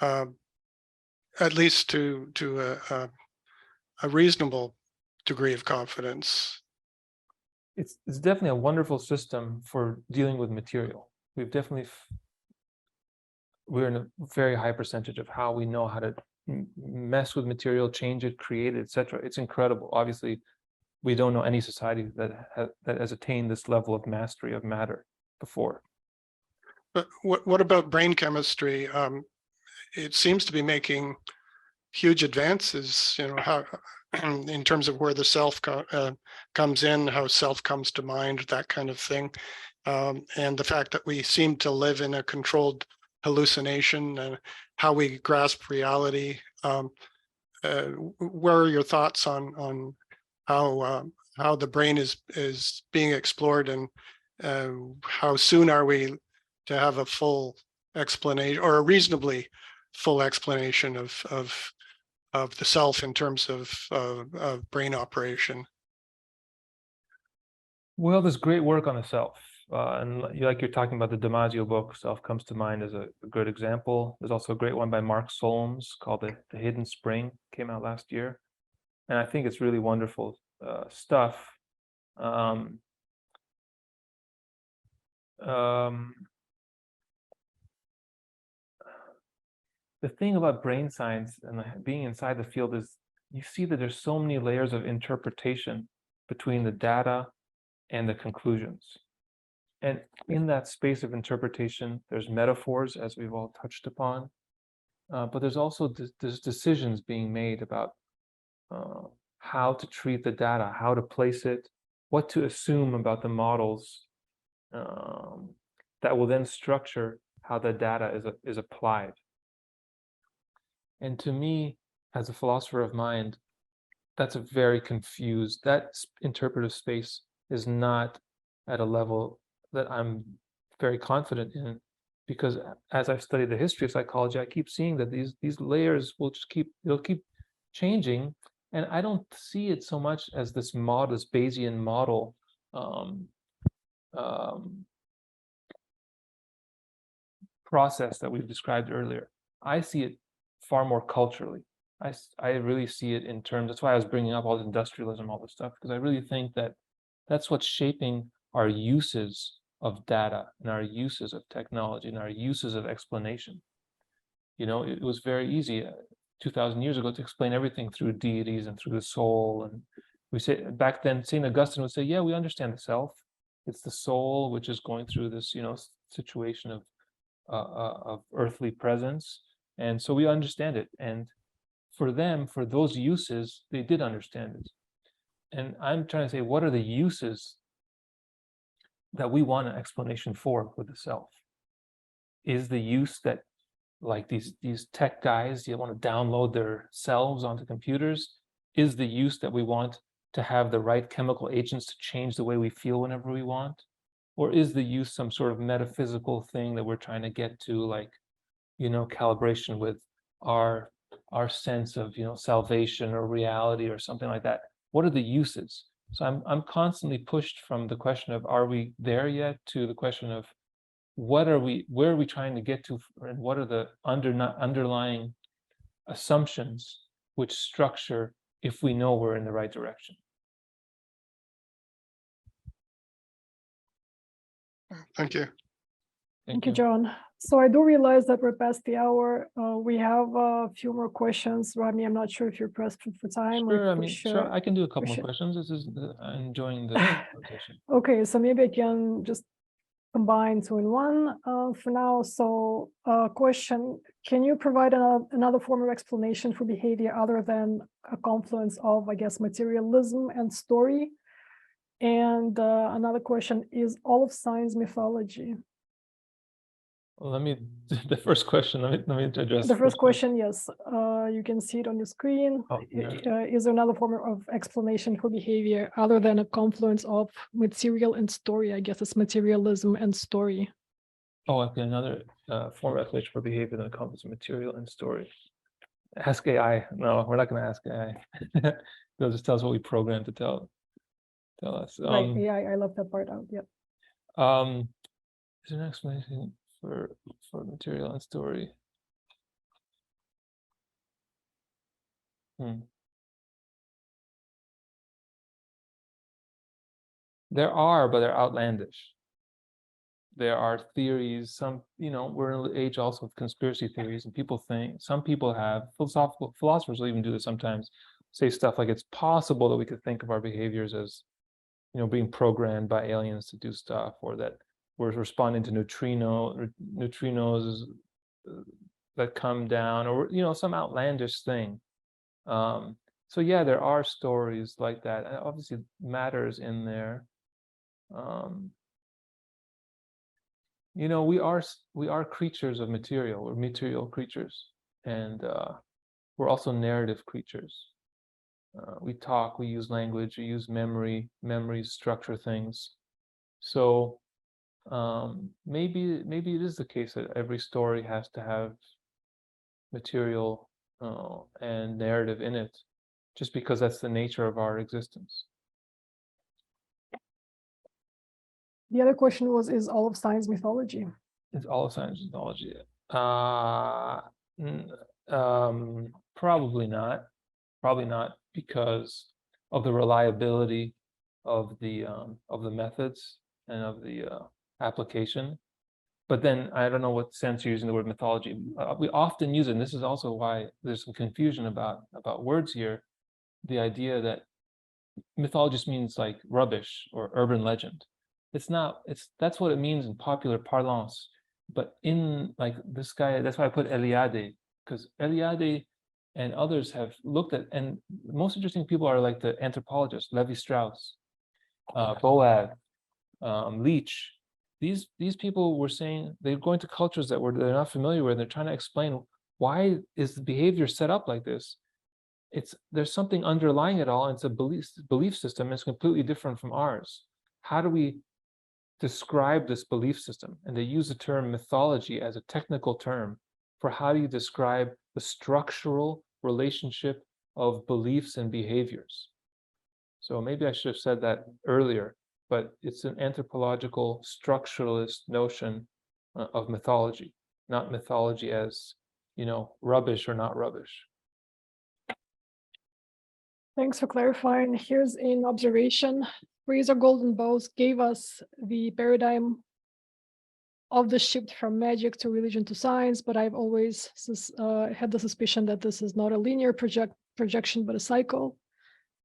at least to a reasonable degree of confidence. It's definitely a wonderful system for dealing with material. We're in a very high percentage of how we know how to mess with material, change it, create it, etc. It's incredible. Obviously, we don't know any society that has attained this level of mastery of matter before. But what about brain chemistry? It seems to be making huge advances. How, in terms of where the self comes in, how self comes to mind, that kind of thing, and the fact that we seem to live in a controlled hallucination and how we grasp reality. Where are your thoughts on how the brain is being explored, and how soon are we to have a full explanation, or a reasonably full explanation of the self in terms of brain operation? Well, there's great work on the self. And like you're talking about, the Damasio book, Self Comes to Mind, is a good example. There's also a great one by Mark Solms called The Hidden Spring, came out last year. And I think it's really wonderful stuff. The thing about brain science and being inside the field is you see that there's so many layers of interpretation between the data and the conclusions. And in that space of interpretation, there's metaphors, as we've all touched upon, but there's also there's decisions being made about how to treat the data, how to place it, what to assume about the models, that will then structure how the data is applied. And to me, as a philosopher of mind, that's a very confused, that interpretive space is not at a level that I'm very confident in, because as I've studied the history of psychology, I keep seeing that these layers will just they'll keep changing. And I don't see it so much as this model, this Bayesian model, process that we've described earlier. I see it far more culturally. I really see it in terms, that's why I was bringing up all this industrialism, all this stuff, because I really think that that's what's shaping our uses of data and our uses of technology and our uses of explanation. It was very easy 2,000 years ago to explain everything through deities and through the soul. And we say back then, St. Augustine would say, yeah, we understand the self. It's the soul which is going through this, situation of earthly presence. And so we understand it. And for them, for those uses, they did understand it. And I'm trying to say, what are the uses that we want an explanation for with the self? is the use that, like these tech guys, you want to download their selves onto computers, is the use that we want to have the right chemical agents to change the way we feel whenever we want? Or is the use some sort of metaphysical thing that we're trying to get to, like, calibration with our sense of, salvation or reality or something like that? What are the uses? So I'm constantly pushed from the question of, are we there yet, to the question of, where are we trying to get to, and what are the underlying assumptions which structure if we know we're in the right direction? Thank you. Thank you, John. So I do realize that we're past the hour. We have a few more questions. Rami, I'm not sure if you're pressed for time. Sure, or sure, I can do a couple more questions. This is I'm enjoying the conversation. Okay, so maybe I can just combine two in one for now. So question, can you provide another form of explanation for behavior other than a confluence of, I guess, materialism and story? And another question, is all of science mythology? Well, the first question, let me address the first question. Yes, you can see it on your screen. Oh, yeah. Is there another form of explanation for behavior other than a confluence of material and story? I guess it's materialism and story. Oh, okay, another form of explanation for behavior than a confluence of material and story. Ask AI. No, we're not going to ask AI. They'll just tell us what we programmed to tell us. Right, AI, I left that part out. Yeah. Is there an explanation for material and story? There are, but they're outlandish. There are theories, some, we're in the age also of conspiracy theories, and some people have, philosophers will even do this sometimes, say stuff like it's possible that we could think of our behaviors as, being programmed by aliens to do stuff, or that we're responding to neutrinos that come down, or, some outlandish thing. So yeah, there are stories like that. And obviously matter's in there. We are creatures of material. We're material creatures, and we're also narrative creatures. We talk, we use language, we use memories structure things. So maybe it is the case that every story has to have material and narrative in it, just because that's the nature of our existence. The other question was, is all of science mythology? It's all of science mythology. Probably not. Probably not, because of the reliability of the methods and of the application. But then I don't know what sense you're using the word mythology. We often use it, and this is also why there's some confusion about words here. The idea that mythology just means like rubbish or urban legend. It's not. That's what it means in popular parlance. But in like this guy, that's why I put Eliade, because Eliade and others have looked at, and the most interesting people are like the anthropologists, Levi-Strauss, Boab, Leach. These people were saying they're going to cultures that they're not familiar with. They're trying to explain, why is the behavior set up like this? There's something underlying it all, and it's a belief system. It's completely different from ours. How do we describe this belief system? And they use the term mythology as a technical term for how do you describe the structural relationship of beliefs and behaviors. So maybe I should have said that earlier, but it's an anthropological structuralist notion of mythology, not mythology as, rubbish or not rubbish. Thanks for clarifying. Here's an observation. Razor Golden Bows gave us the paradigm of the shift from magic to religion to science, but I've always had the suspicion that this is not a linear projection, but a cycle.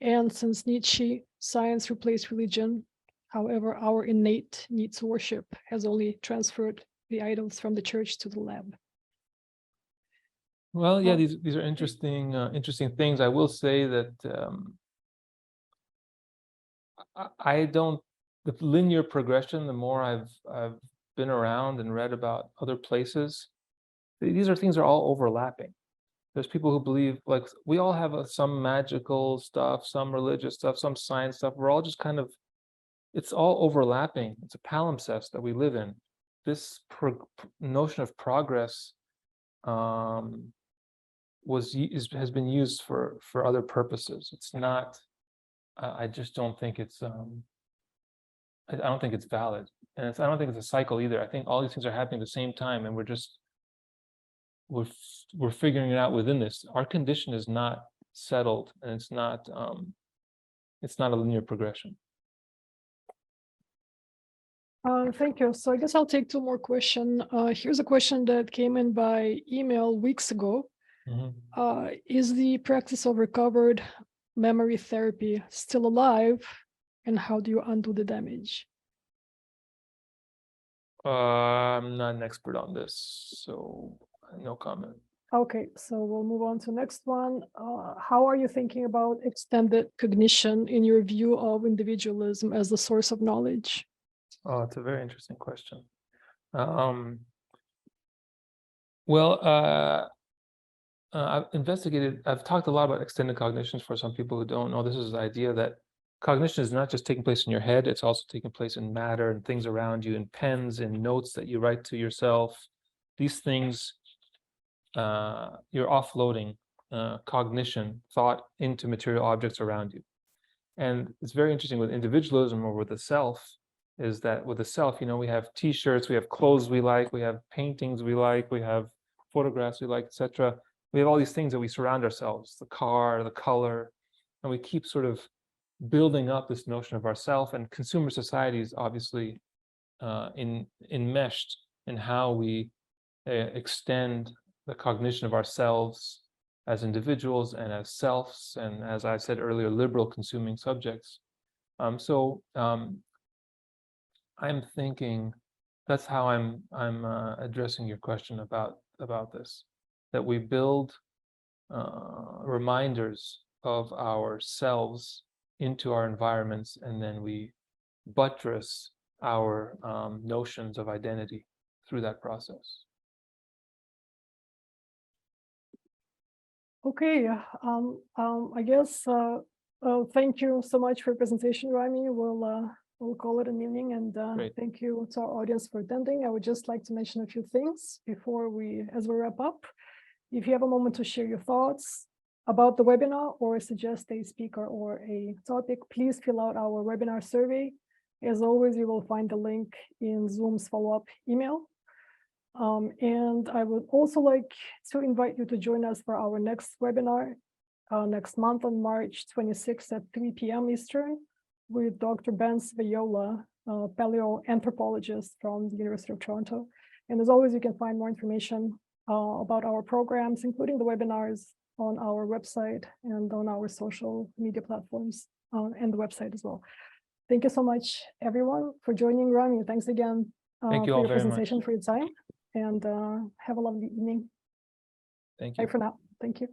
And since Nietzsche, science replaced religion. However, our innate need to worship has only transferred the idols from the church to the lab. Well, yeah, these are interesting things. I will say that I don't, the linear progression, the more I've been around and read about other places, these are things that are all overlapping. There's people who believe, like, we all have some magical stuff, some religious stuff, some science stuff. We're all just kind of, it's all overlapping. It's a palimpsest that we live in. This notion of progress has been used for other purposes. It's not. I just don't think it's. I don't think it's valid, and I don't think it's a cycle either. I think all these things are happening at the same time, and we're figuring it out within this. Our condition is not settled, and it's not a linear progression. Thank you. So I guess I'll take two more questions. Here's a question that came in by email weeks ago. Is the practice of recovered memory therapy still alive, and how do you undo the damage? I'm not an expert on this, so no comment. Okay, so we'll move on to the next one. How are you thinking about extended cognition in your view of individualism as the source of knowledge? Oh, it's a very interesting question. I've talked a lot about extended cognitions. For some people who don't know, this is the idea that cognition is not just taking place in your head, it's also taking place in matter and things around you, in pens and notes that you write to yourself. These things, you're offloading cognition, thought, into material objects around you. And it's very interesting with individualism, or with the self, is that with the self, we have t-shirts, we have clothes we like, we have paintings we like, we have photographs we like, etc. We have all these things that we surround ourselves, the car, the color, and we keep sort of building up this notion of ourself. And consumer society is obviously enmeshed in how we extend the cognition of ourselves as individuals and as selves, and, as I said earlier, liberal consuming subjects. I'm thinking that's how I'm addressing your question about this, that we build reminders of ourselves into our environments, and then we buttress our notions of identity through that process. Okay, I guess thank you so much for your presentation, Rami. We'll call it an evening, and thank you to our audience for attending. I would just like to mention a few things as we wrap up. If you have a moment to share your thoughts about the webinar or suggest a speaker or a topic, please fill out our webinar survey. As always, you will find the link in Zoom's follow-up email. And I would also like to invite you to join us for our next webinar next month on March 26th at 3 p.m. Eastern with Dr. Ben Svejola, paleoanthropologist from the University of Toronto. And as always, you can find more information about our programs, including the webinars, on our website and on our social media platforms and the website as well. Thank you so much, everyone, for joining. Rami, thanks again Thank you for all your very presentation, much. for your time, and have a lovely evening. Thank you. Bye for now. Thank you.